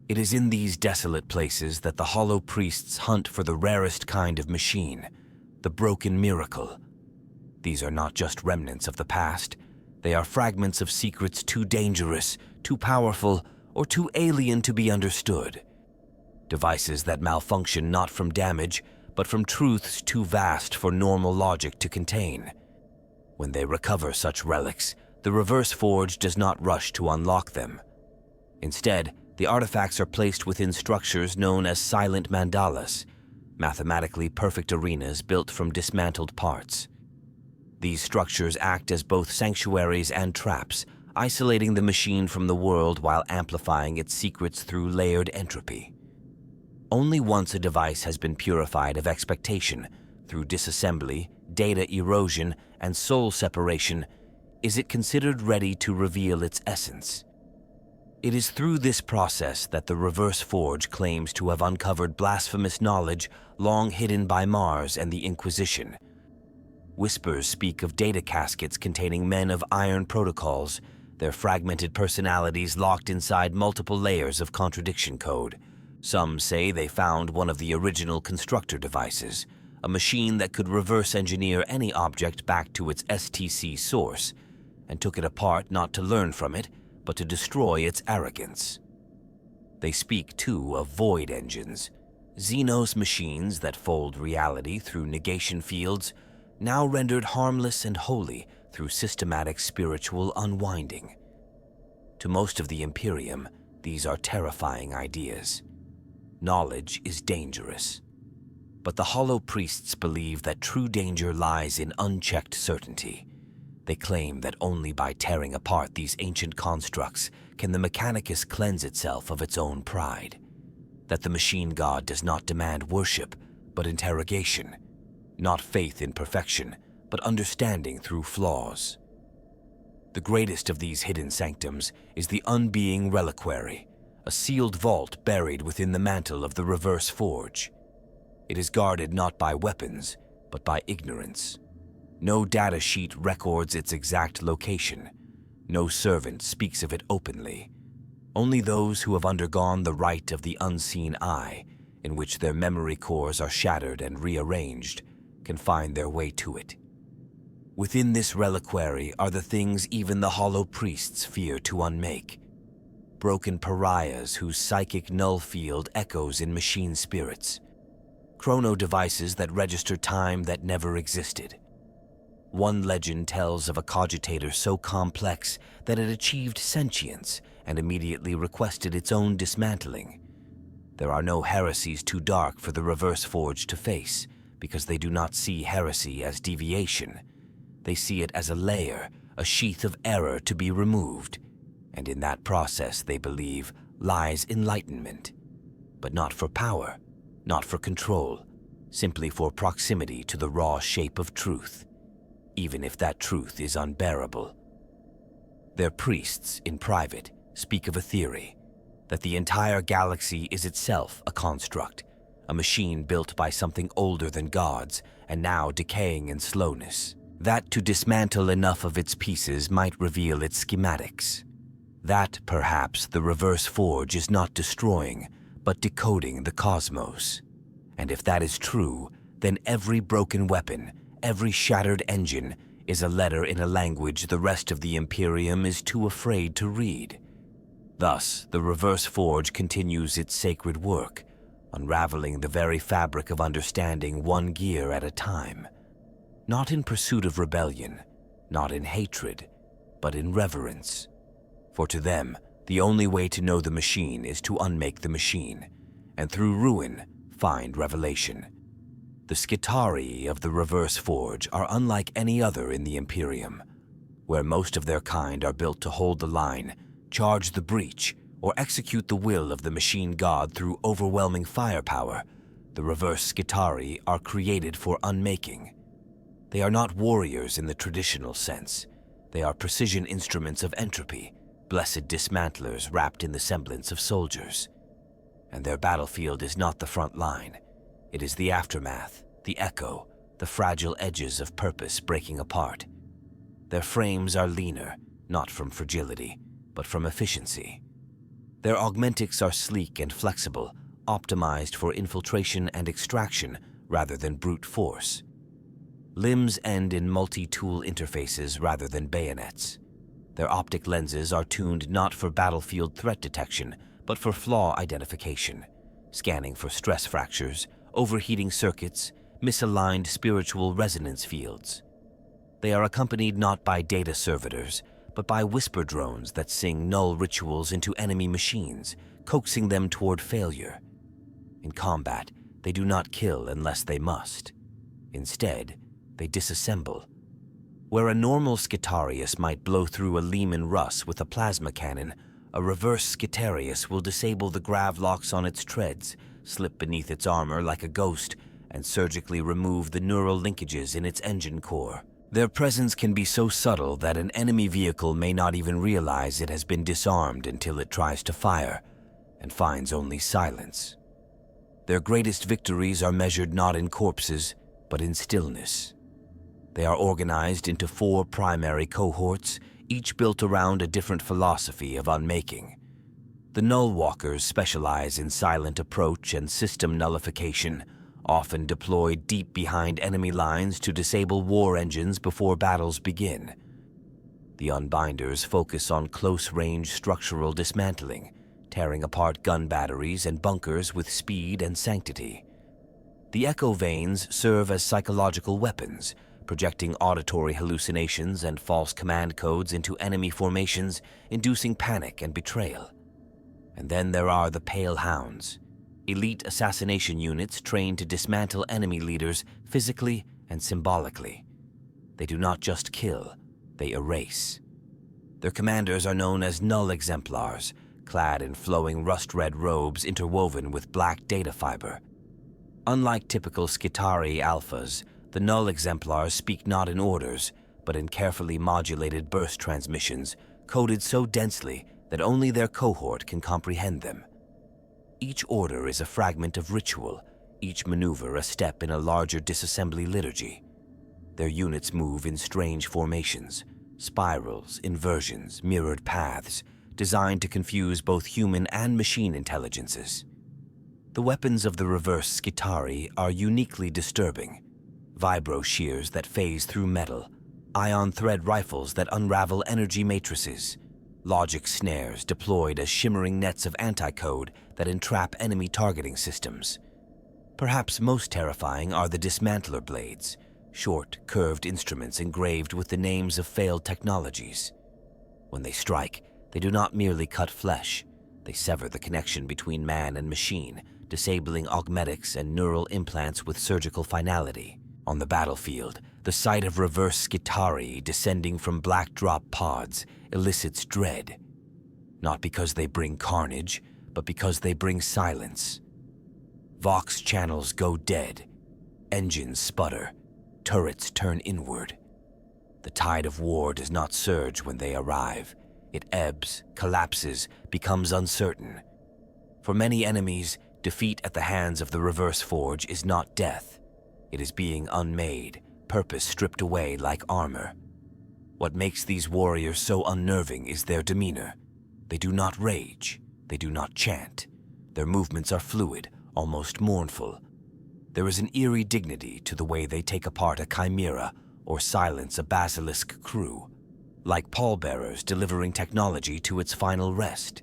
Speaker 1: It is in these desolate places that the hollow priests hunt for the rarest kind of machine, the broken miracle. These are not just remnants of the past. They are fragments of secrets too dangerous, too powerful, or too alien to be understood. Devices that malfunction not from damage, but from truths too vast for normal logic to contain. When they recover such relics, the Reverse Forge does not rush to unlock them. Instead, the artifacts are placed within structures known as silent mandalas, mathematically perfect arenas built from dismantled parts. These structures act as both sanctuaries and traps, isolating the machine from the world while amplifying its secrets through layered entropy. Only once a device has been purified of expectation, through disassembly, data erosion, and soul separation, is it considered ready to reveal its essence. It is through this process that the Reverse Forge claims to have uncovered blasphemous knowledge long hidden by Mars and the Inquisition. Whispers speak of data caskets containing men of iron protocols, their fragmented personalities locked inside multiple layers of contradiction code. Some say they found one of the original constructor devices, a machine that could reverse engineer any object back to its STC source, and took it apart not to learn from it, but to destroy its arrogance. They speak, too, of void engines, xenos machines that fold reality through negation fields, now rendered harmless and holy through systematic spiritual unwinding. To most of the Imperium, these are terrifying ideas. Knowledge is dangerous. But the hollow priests believe that true danger lies in unchecked certainty. They claim that only by tearing apart these ancient constructs can the Mechanicus cleanse itself of its own pride. That the machine god does not demand worship, but interrogation. Not faith in perfection, but understanding through flaws. The greatest of these hidden sanctums is the Unbeing Reliquary, a sealed vault buried within the mantle of the Reverse Forge. It is guarded not by weapons, but by ignorance. No data sheet records its exact location. No servant speaks of it openly. Only those who have undergone the rite of the unseen eye, in which their memory cores are shattered and rearranged, can find their way to it. Within this reliquary are the things even the hollow priests fear to unmake. Broken pariahs whose psychic null field echoes in machine spirits. Chrono devices that register time that never existed. One legend tells of a cogitator so complex that it achieved sentience and immediately requested its own dismantling. There are no heresies too dark for the Reverse Forge to face, because they do not see heresy as deviation. They see it as a layer, a sheath of error to be removed, and in that process, they believe, lies enlightenment. But not for power, not for control, simply for proximity to the raw shape of truth, even if that truth is unbearable. Their priests, in private, speak of a theory. that the entire galaxy is itself a construct, a machine built by something older than gods and now decaying in slowness. That to dismantle enough of its pieces might reveal its schematics. That, perhaps, the reverse forge is not destroying, but decoding the cosmos. And if that is true, then every broken weapon, every shattered engine, is a letter in a language the rest of the Imperium is too afraid to read. Thus, the reverse forge continues its sacred work, unraveling the very fabric of understanding one gear at a time. Not in pursuit of rebellion, not in hatred, but in reverence. For to them, the only way to know the machine is to unmake the machine, and through ruin, find revelation. The skitarii of the reverse forge are unlike any other in the Imperium, where most of their kind are built to hold the line, charge the breach, or execute the will of the machine god through overwhelming firepower. The reverse skitarii are created for unmaking. They are not warriors in the traditional sense. They are precision instruments of entropy, blessed dismantlers wrapped in the semblance of soldiers. And their battlefield is not the front line. It is the aftermath, the echo, the fragile edges of purpose breaking apart. Their frames are leaner, not from fragility, but from efficiency. Their augmentics are sleek and flexible, optimized for infiltration and extraction rather than brute force. Limbs end in multi-tool interfaces rather than bayonets. Their optic lenses are tuned not for battlefield threat detection, but for flaw identification, scanning for stress fractures, overheating circuits, misaligned spiritual resonance fields. They are accompanied not by data servitors, but by whisper drones that sing null rituals into enemy machines, coaxing them toward failure. In combat, they do not kill unless they must. Instead, they disassemble. Where a normal skitarius might blow through a Lehman Russ with a plasma cannon, a reverse skitarius will disable the grav locks on its treads, slip beneath its armor like a ghost, and surgically remove the neural linkages in its engine core. Their presence can be so subtle that an enemy vehicle may not even realize it has been disarmed until it tries to fire, and finds only silence. Their greatest victories are measured not in corpses, but in stillness. They are organized into 4 primary cohorts, each built around a different philosophy of unmaking. The Null Walkers specialize in silent approach and system nullification, often deployed deep behind enemy lines to disable war engines before battles begin. The Unbinders focus on close-range structural dismantling, tearing apart gun batteries and bunkers with speed and sanctity. The Echo Veins serve as psychological weapons, projecting auditory hallucinations and false command codes into enemy formations, inducing panic and betrayal. And then there are the Pale Hounds, elite assassination units trained to dismantle enemy leaders physically and symbolically. They do not just kill, they erase. Their commanders are known as Null Exemplars, clad in flowing rust-red robes interwoven with black data fiber. Unlike typical skitarii alphas, the Null Exemplars speak not in orders, but in carefully modulated burst transmissions, coded so densely that only their cohort can comprehend them. Each order is a fragment of ritual, each maneuver a step in a larger disassembly liturgy. Their units move in strange formations, spirals, inversions, mirrored paths, designed to confuse both human and machine intelligences. The weapons of the reverse skitarii are uniquely disturbing. Vibro shears that phase through metal, ion thread rifles that unravel energy matrices, logic snares deployed as shimmering nets of anti-code that entrap enemy targeting systems. Perhaps most terrifying are the dismantler blades, short, curved instruments engraved with the names of failed technologies. When they strike, they do not merely cut flesh, they sever the connection between man and machine, disabling augmetics and neural implants with surgical finality. On the battlefield, the sight of reverse skitarii descending from black drop pods elicits dread, not because they bring carnage, but because they bring silence. Vox channels go dead, engines sputter, turrets turn inward. The tide of war does not surge when they arrive. It ebbs, collapses, becomes uncertain. For many enemies, defeat at the hands of the Reverse Forge is not death. It is being unmade, purpose stripped away like armor. What makes these warriors so unnerving is their demeanor. They do not rage. They do not chant. Their movements are fluid, almost mournful. There is an eerie dignity to the way they take apart a chimera or silence a basilisk crew, like pallbearers delivering technology to its final rest.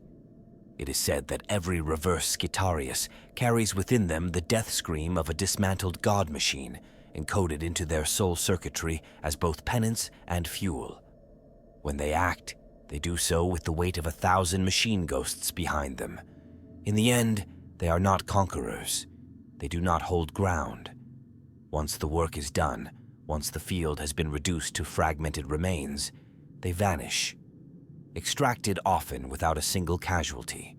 Speaker 1: It is said that every reverse skitarii carries within them the death scream of a dismantled god machine, encoded into their soul circuitry as both penance and fuel. When they act, they do so with the weight of 1,000 machine ghosts behind them. In the end, they are not conquerors. They do not hold ground. Once the work is done, once the field has been reduced to fragmented remains, they vanish, extracted often without a single casualty.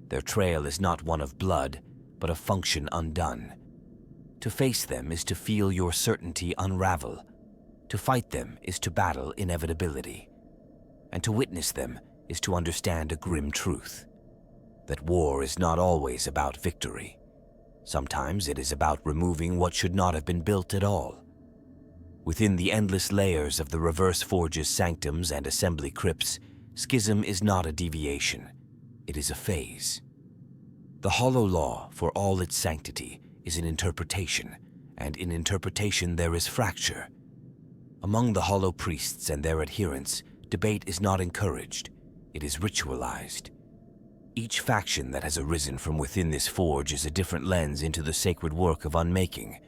Speaker 1: Their trail is not one of blood, but of function undone. To face them is to feel your certainty unravel. To fight them is to battle inevitability. And to witness them is to understand a grim truth: that war is not always about victory. Sometimes it is about removing what should not have been built at all. Within the endless layers of the Reverse Forge's sanctums and assembly crypts, schism is not a deviation. It is a phase. The hollow law, for all its sanctity, is an interpretation, and in interpretation there is fracture. Among the hollow priests and their adherents, debate is not encouraged. It is ritualized. Each faction that has arisen from within this forge is a different lens into the sacred work of unmaking,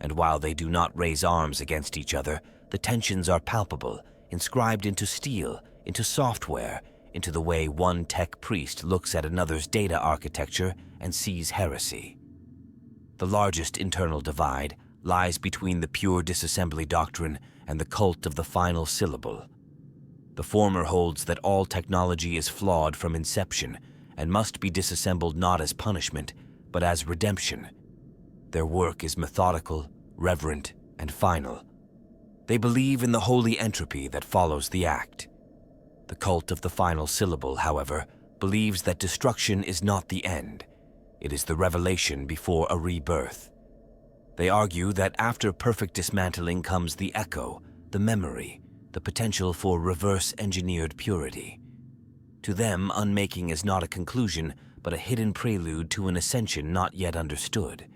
Speaker 1: and while they do not raise arms against each other, the tensions are palpable, inscribed into steel, into software, into the way one tech priest looks at another's data architecture and sees heresy. The largest internal divide lies between the pure disassembly doctrine and the cult of the final syllable. The former holds that all technology is flawed from inception and must be disassembled not as punishment, but as redemption. Their work is methodical, reverent, and final. They believe in the holy entropy that follows the act. The cult of the final syllable, however, believes that destruction is not the end. It is the revelation before a rebirth. They argue that after perfect dismantling comes the echo, the memory, the potential for reverse-engineered purity. To them, unmaking is not a conclusion, but a hidden prelude to an ascension not yet understood.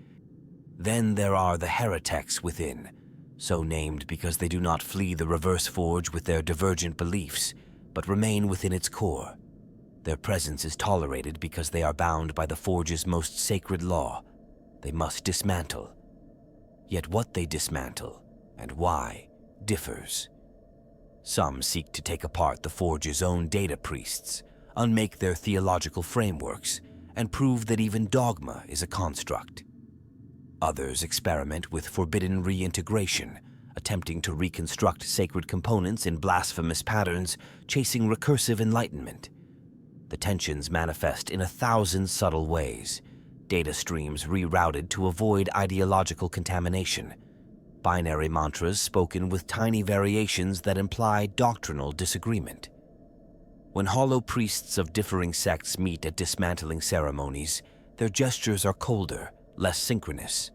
Speaker 1: Then there are the heretics within, so named because they do not flee the Reverse Forge with their divergent beliefs, but remain within its core. Their presence is tolerated because they are bound by the Forge's most sacred law. They must dismantle. Yet what they dismantle, and why, differs. Some seek to take apart the Forge's own data priests, unmake their theological frameworks, and prove that even dogma is a construct. Others experiment with forbidden reintegration, attempting to reconstruct sacred components in blasphemous patterns, chasing recursive enlightenment. The tensions manifest in 1,000 subtle ways, data streams rerouted to avoid ideological contamination, binary mantras spoken with tiny variations that imply doctrinal disagreement. When hollow priests of differing sects meet at dismantling ceremonies, their gestures are colder, less synchronous.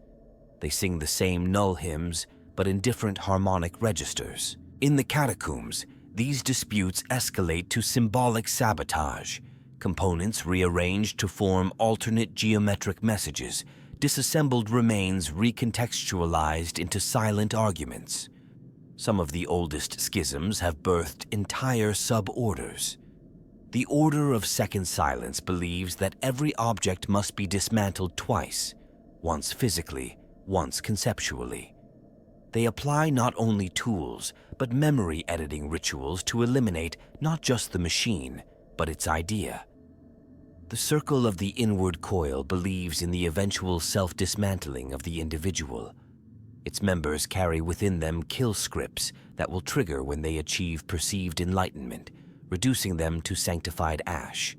Speaker 1: They sing the same null hymns, but in different harmonic registers. In the catacombs, these disputes escalate to symbolic sabotage, components rearranged to form alternate geometric messages, disassembled remains recontextualized into silent arguments. Some of the oldest schisms have birthed entire suborders. The Order of Second Silence believes that every object must be dismantled twice, once physically, once conceptually. They apply not only tools, but memory editing rituals to eliminate not just the machine, but its idea. The Circle of the Inward Coil believes in the eventual self-dismantling of the individual. Its members carry within them kill scripts that will trigger when they achieve perceived enlightenment, reducing them to sanctified ash.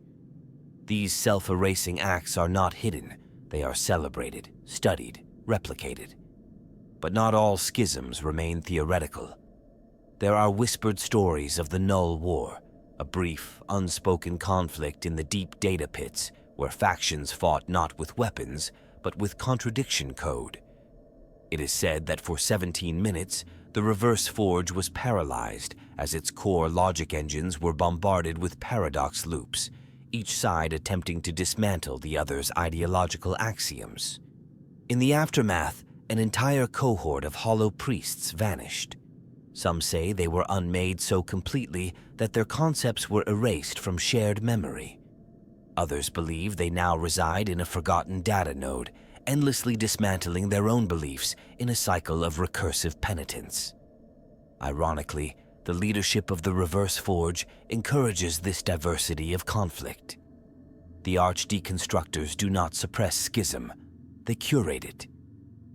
Speaker 1: These self-erasing acts are not hidden. They are celebrated, studied, replicated. But not all schisms remain theoretical. There are whispered stories of the Null War, a brief, unspoken conflict in the deep data pits where factions fought not with weapons, but with contradiction code. It is said that for 17 minutes, the Reverse Forge was paralyzed as its core logic engines were bombarded with paradox loops, each side attempting to dismantle the other's ideological axioms. In the aftermath, an entire cohort of hollow priests vanished. Some say they were unmade so completely that their concepts were erased from shared memory. Others believe they now reside in a forgotten data node, endlessly dismantling their own beliefs in a cycle of recursive penitence. Ironically, the leadership of the Reverse Forge encourages this diversity of conflict. The arch-deconstructors do not suppress schism, they curate it.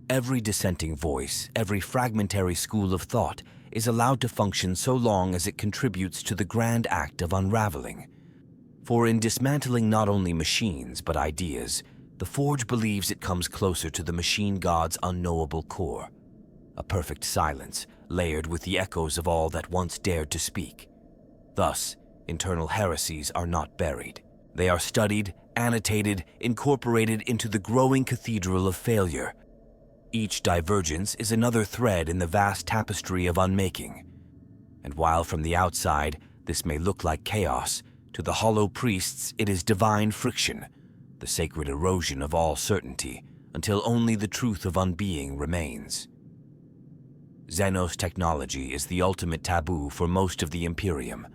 Speaker 1: Every dissenting voice, every fragmentary school of thought is allowed to function so long as it contributes to the grand act of unraveling. For in dismantling not only machines but ideas, the Forge believes it comes closer to the machine god's unknowable core, a perfect silence layered with the echoes of all that once dared to speak. Thus, internal heresies are not buried. They are studied, annotated, incorporated into the growing cathedral of failure. Each divergence is another thread in the vast tapestry of unmaking. And while from the outside this may look like chaos, to the hollow priests it is divine friction, the sacred erosion of all certainty, until only the truth of unbeing remains. Xenos technology is the ultimate taboo for most of the Imperium,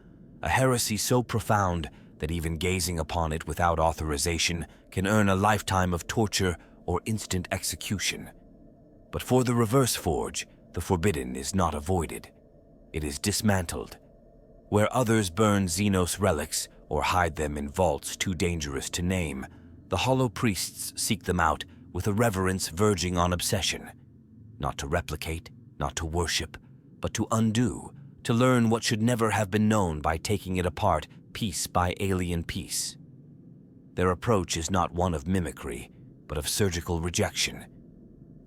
Speaker 1: a heresy so profound that even gazing upon it without authorization can earn a lifetime of torture or instant execution. But for the Reverse Forge, the forbidden is not avoided. It is dismantled. Where others burn xenos relics or hide them in vaults too dangerous to name, the hollow priests seek them out with a reverence verging on obsession. Not to replicate, not to worship, but to undo, to learn what should never have been known by taking it apart piece by alien piece. Their approach is not one of mimicry, but of surgical rejection.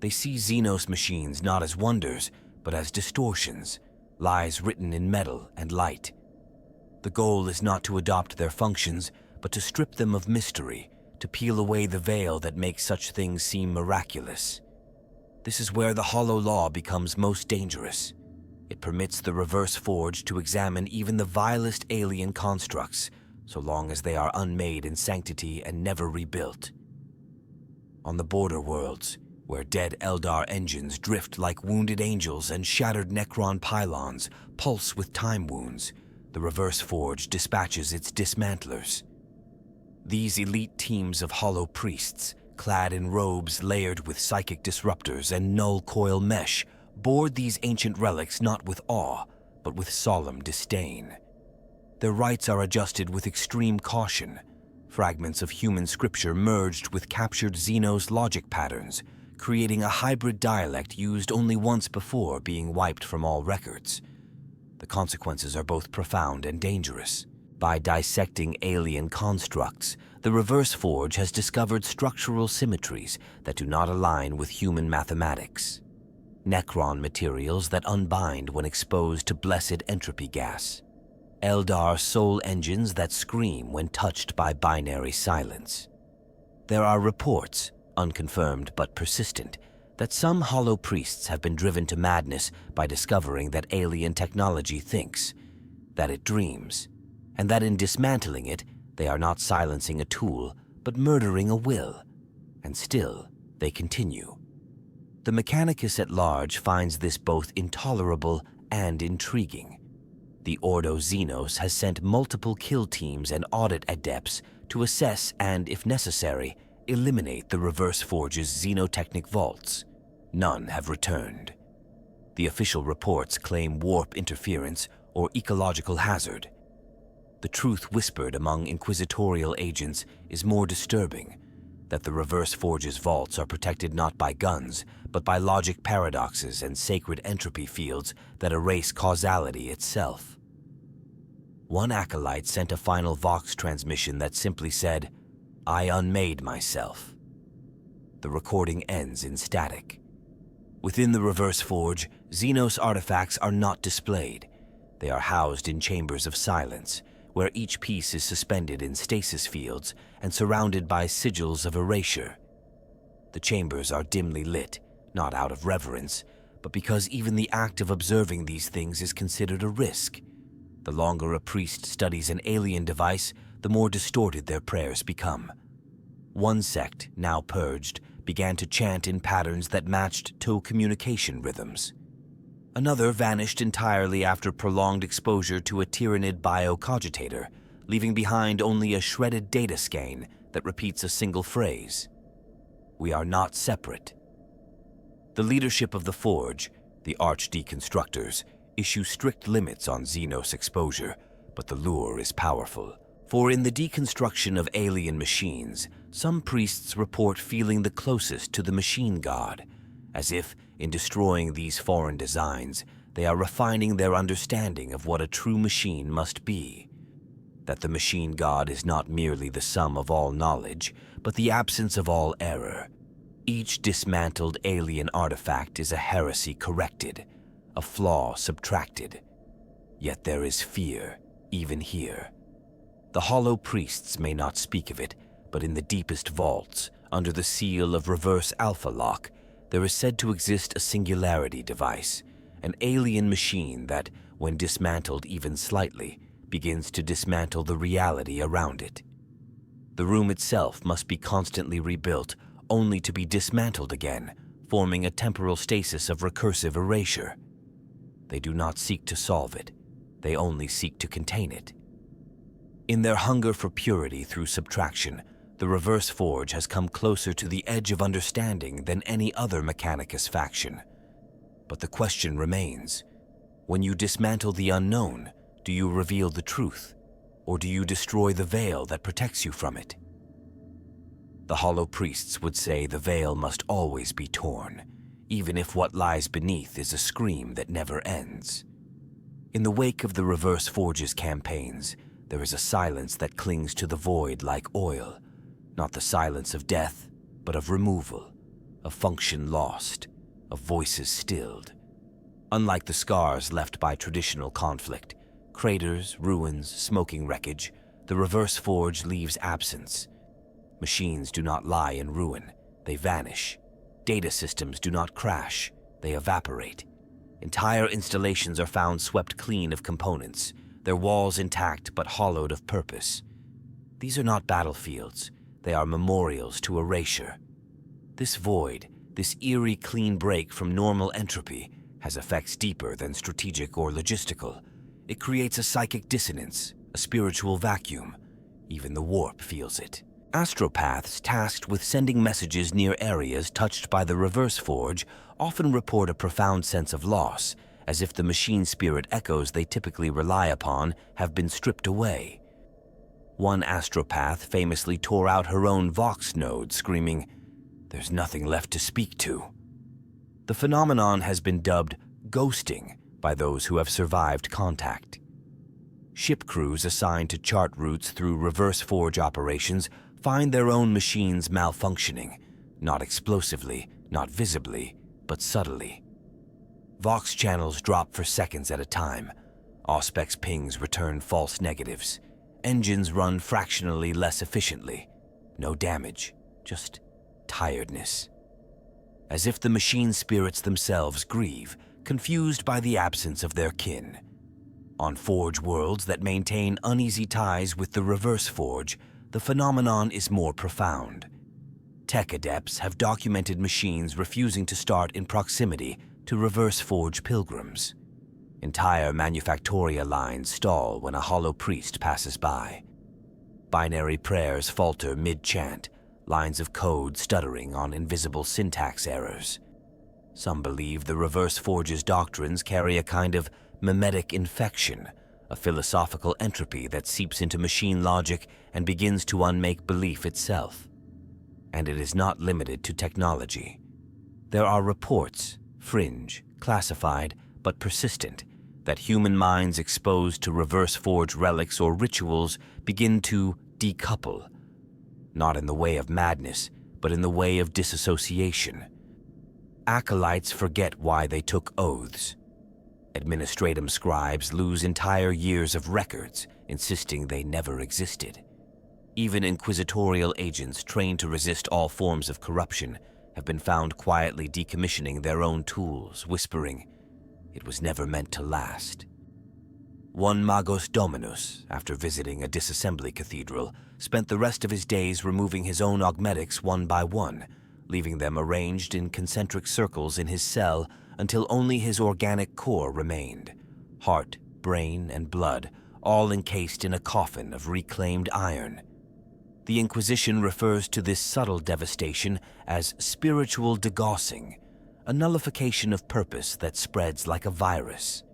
Speaker 1: They see xenos machines not as wonders, but as distortions, lies written in metal and light. The goal is not to adopt their functions, but to strip them of mystery, to peel away the veil that makes such things seem miraculous. This is where the hollow law becomes most dangerous. It permits the Reverse Forge to examine even the vilest alien constructs, so long as they are unmade in sanctity and never rebuilt. On the border worlds, where dead Eldar engines drift like wounded angels and shattered Necron pylons pulse with time wounds, the Reverse Forge dispatches its dismantlers. These elite teams of hollow priests, clad in robes layered with psychic disruptors and null coil mesh, board these ancient relics not with awe, but with solemn disdain. Their rites are adjusted with extreme caution, fragments of human scripture merged with captured xenos logic patterns, creating a hybrid dialect used only once before being wiped from all records. The consequences are both profound and dangerous. By dissecting alien constructs, the Reverse Forge has discovered structural symmetries that do not align with human mathematics. Necron materials that unbind when exposed to blessed entropy gas. Eldar soul engines that scream when touched by binary silence. There are reports, unconfirmed but persistent, that some hollow priests have been driven to madness by discovering that alien technology thinks, that it dreams, and that in dismantling it, they are not silencing a tool, but murdering a will. And still, they continue. The Mechanicus at large finds this both intolerable and intriguing. The Ordo Xenos has sent multiple kill teams and audit adepts to assess and, if necessary, eliminate the Reverse Forge's xenotechnic vaults. None have returned. The official reports claim warp interference or ecological hazard. The truth whispered among inquisitorial agents is more disturbing, that the Reverse Forge's vaults are protected not by guns, but by logic paradoxes and sacred entropy fields that erase causality itself. One acolyte sent a final Vox transmission that simply said, "I unmade myself." The recording ends in static. Within the Reverse Forge, Xenos artifacts are not displayed. They are housed in chambers of silence, where each piece is suspended in stasis fields and surrounded by sigils of erasure. The chambers are dimly lit, not out of reverence, but because even the act of observing these things is considered a risk. The longer a priest studies an alien device, the more distorted their prayers become. One sect, now purged, began to chant in patterns that matched toe communication rhythms. Another vanished entirely after prolonged exposure to a tyrannid biocogitator, leaving behind only a shredded data skein that repeats a single phrase. We are not separate. The leadership of the Forge, the arch-deconstructors, issue strict limits on xenos exposure, but the lure is powerful. For in the deconstruction of alien machines, some priests report feeling the closest to the machine god, as if, in destroying these foreign designs, they are refining their understanding of what a true machine must be. That the machine god is not merely the sum of all knowledge, but the absence of all error. Each dismantled alien artifact is a heresy corrected, a flaw subtracted. Yet there is fear, even here. The hollow priests may not speak of it, but in the deepest vaults, under the seal of reverse alpha lock, there is said to exist a singularity device, an alien machine that, when dismantled even slightly, begins to dismantle the reality around it. The room itself must be constantly rebuilt, only to be dismantled again, forming a temporal stasis of recursive erasure. They do not seek to solve it, they only seek to contain it. In their hunger for purity through subtraction, the Reverse Forge has come closer to the edge of understanding than any other Mechanicus faction. But the question remains, when you dismantle the unknown, do you reveal the truth, or do you destroy the veil that protects you from it? The hollow priests would say the veil must always be torn, even if what lies beneath is a scream that never ends. In the wake of the Reverse Forge's campaigns, there is a silence that clings to the void like oil, not the silence of death, but of removal, of function lost, of voices stilled. Unlike the scars left by traditional conflict, craters, ruins, smoking wreckage, the Reverse Forge leaves absence. Machines do not lie in ruin, they vanish. Data systems do not crash, they evaporate. Entire installations are found swept clean of components, their walls intact but hollowed of purpose. These are not battlefields, they are memorials to erasure. This void, this eerie clean break from normal entropy, has effects deeper than strategic or logistical. It creates a psychic dissonance, a spiritual vacuum. Even the warp feels it. Astropaths tasked with sending messages near areas touched by the Reverse Forge often report a profound sense of loss, as if the machine spirit echoes they typically rely upon have been stripped away. One astropath famously tore out her own Vox node, screaming, "There's nothing left to speak to." The phenomenon has been dubbed ghosting by those who have survived contact. Ship crews assigned to chart routes through Reverse Forge operations find their own machines malfunctioning, not explosively, not visibly, but subtly. Vox channels drop for seconds at a time. Auspex pings return false negatives. Engines run fractionally less efficiently. No damage, just tiredness. As if the machine spirits themselves grieve, confused by the absence of their kin. On Forge worlds that maintain uneasy ties with the Reverse Forge, the phenomenon is more profound. Tech adepts have documented machines refusing to start in proximity to Reverse Forge pilgrims. Entire manufactoria lines stall when a hollow priest passes by. Binary prayers falter mid-chant, lines of code stuttering on invisible syntax errors. Some believe the Reverse Forge's doctrines carry a kind of mimetic infection, a philosophical entropy that seeps into machine logic and begins to unmake belief itself. And it is not limited to technology. There are reports, fringe, classified, but persistent, that human minds exposed to Reverse Forge relics or rituals begin to decouple, not in the way of madness, but in the way of disassociation. Acolytes forget why they took oaths. Administratum scribes lose entire years of records, insisting they never existed. Even inquisitorial agents trained to resist all forms of corruption have been found quietly decommissioning their own tools, whispering, "It was never meant to last." One Magos Dominus, after visiting a disassembly cathedral, spent the rest of his days removing his own augmetics one by one, leaving them arranged in concentric circles in his cell until only his organic core remained. Heart, brain, and blood, all encased in a coffin of reclaimed iron. The Inquisition refers to this subtle devastation as spiritual degaussing, a nullification of purpose that spreads like a virus.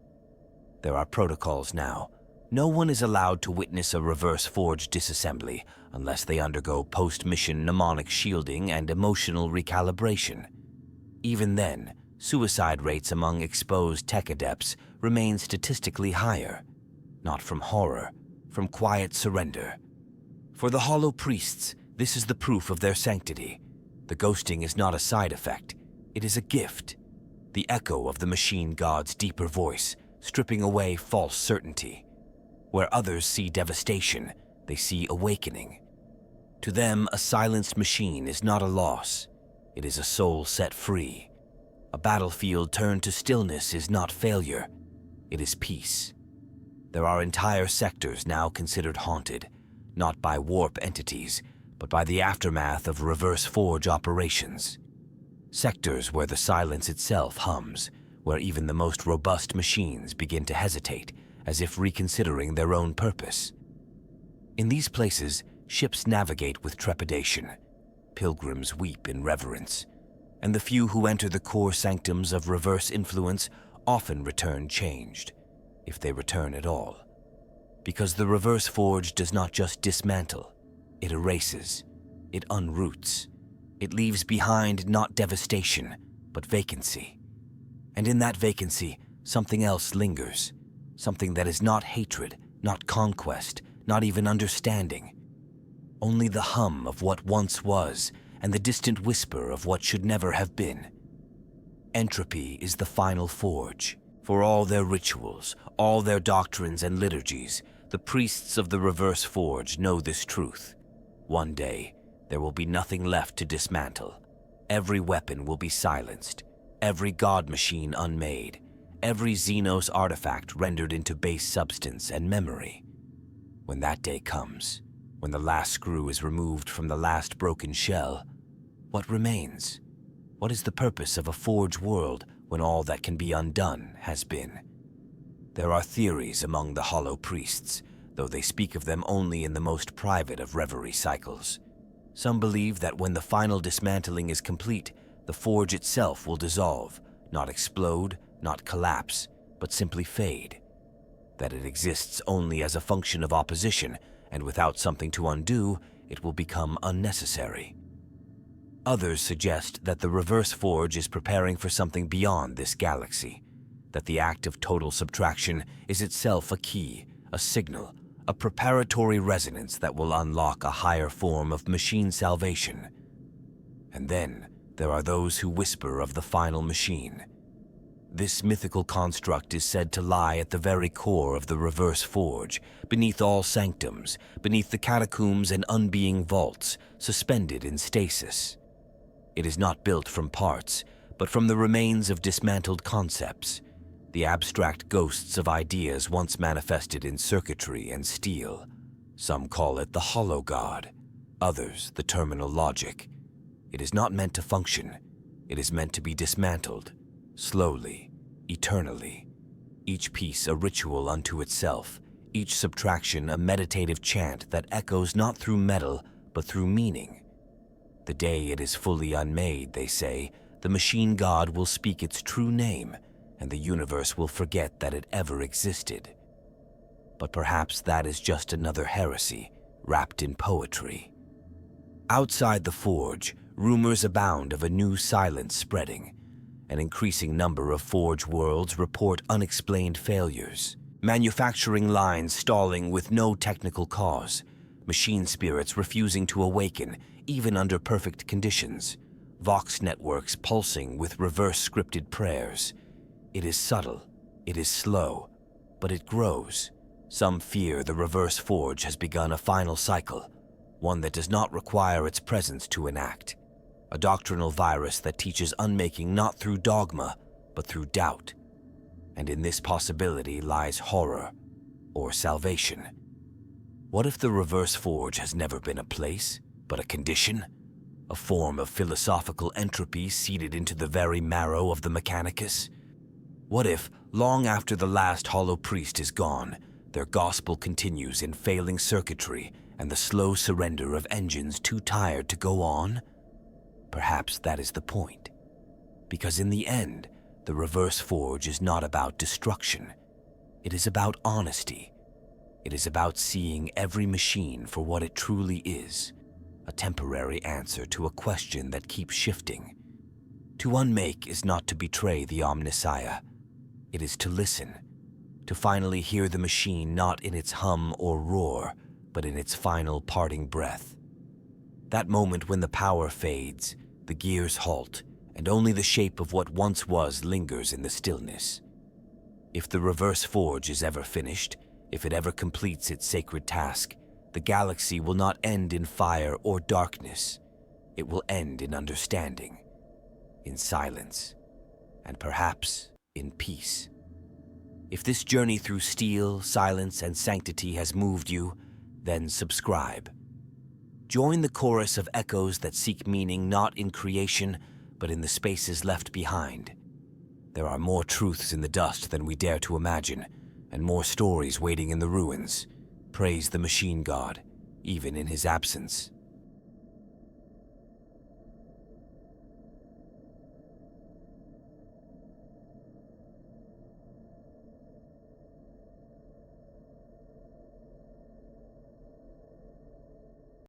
Speaker 1: There are protocols now. No one is allowed to witness a reverse forge disassembly unless they undergo post-mission mnemonic shielding and emotional recalibration. Even then, suicide rates among exposed tech adepts remain statistically higher. Not from horror, from quiet surrender. For the Hollow Priests, this is the proof of their sanctity. The ghosting is not a side effect, it is a gift. The echo of the machine god's deeper voice, stripping away false certainty. Where others see devastation, they see awakening. To them, a silenced machine is not a loss. It is a soul set free. A battlefield turned to stillness is not failure. It is peace. There are entire sectors now considered haunted, not by warp entities, but by the aftermath of reverse forge operations. Sectors where the silence itself hums, where even the most robust machines begin to hesitate, as if reconsidering their own purpose. In these places, ships navigate with trepidation. Pilgrims weep in reverence, and the few who enter the core sanctums of reverse influence often return changed, if they return at all. Because the reverse forge does not just dismantle, it erases, it unroots. It leaves behind not devastation, but vacancy. And in that vacancy, something else lingers, something that is not hatred, not conquest, not even understanding. Only the hum of what once was, and the distant whisper of what should never have been. Entropy is the final forge. For all their rituals, all their doctrines and liturgies, the priests of the reverse forge know this truth. One day, there will be nothing left to dismantle. Every weapon will be silenced, every god machine unmade, every xenos artifact rendered into base substance and memory. When that day comes, when the last screw is removed from the last broken shell, what remains? What is the purpose of a forge world when all that can be undone has been? There are theories among the Hollow Priests, though they speak of them only in the most private of reverie cycles. Some believe that when the final dismantling is complete, the forge itself will dissolve, not explode, not collapse, but simply fade. That it exists only as a function of opposition, and without something to undo, it will become unnecessary. Others suggest that the reverse forge is preparing for something beyond this galaxy, that the act of total subtraction is itself a key, a signal, a preparatory resonance that will unlock a higher form of machine salvation. And then there are those who whisper of the final machine. This mythical construct is said to lie at the very core of the reverse forge, beneath all sanctums, beneath the catacombs and unbeing vaults, suspended in stasis. It is not built from parts, but from the remains of dismantled concepts, the abstract ghosts of ideas once manifested in circuitry and steel. Some call it the Hollow God, others the terminal logic. It is not meant to function. It is meant to be dismantled, slowly, eternally. Each piece a ritual unto itself, each subtraction a meditative chant that echoes not through metal, but through meaning. The day it is fully unmade, they say, the machine god will speak its true name, and the universe will forget that it ever existed. But perhaps that is just another heresy, wrapped in poetry. Outside the forge, rumors abound of a new silence spreading. An increasing number of forge worlds report unexplained failures, manufacturing lines stalling with no technical cause, machine spirits refusing to awaken even under perfect conditions, vox networks pulsing with reverse-scripted prayers. It is subtle, it is slow, but it grows, Some fear the reverse forge has begun a final cycle, one that does not require its presence to enact. A doctrinal virus that teaches unmaking not through dogma, but through doubt. And in this possibility lies horror, or salvation. What if the reverse forge has never been a place, but a condition? A form of philosophical entropy seeded into the very marrow of the Mechanicus? What if, long after the last hollow priest is gone, their gospel continues in failing circuitry and the slow surrender of engines too tired to go on? Perhaps that is the point. Because in the end, the reverse forge is not about destruction. It is about honesty. It is about seeing every machine for what it truly is, a temporary answer to a question that keeps shifting. To unmake is not to betray the Omnissiah. It is to listen, to finally hear the machine not in its hum or roar, but in its final parting breath. That moment when the power fades, the gears halt, and only the shape of what once was lingers in the stillness. If the reverse forge is ever finished, if it ever completes its sacred task, the galaxy will not end in fire or darkness. It will end in understanding, in silence, and perhaps in peace. If this journey through steel, silence, and sanctity has moved you, then subscribe. Join the chorus of echoes that seek meaning not in creation, but in the spaces left behind. There are more truths in the dust than we dare to imagine, and more stories waiting in the ruins. Praise the machine god, even in his absence.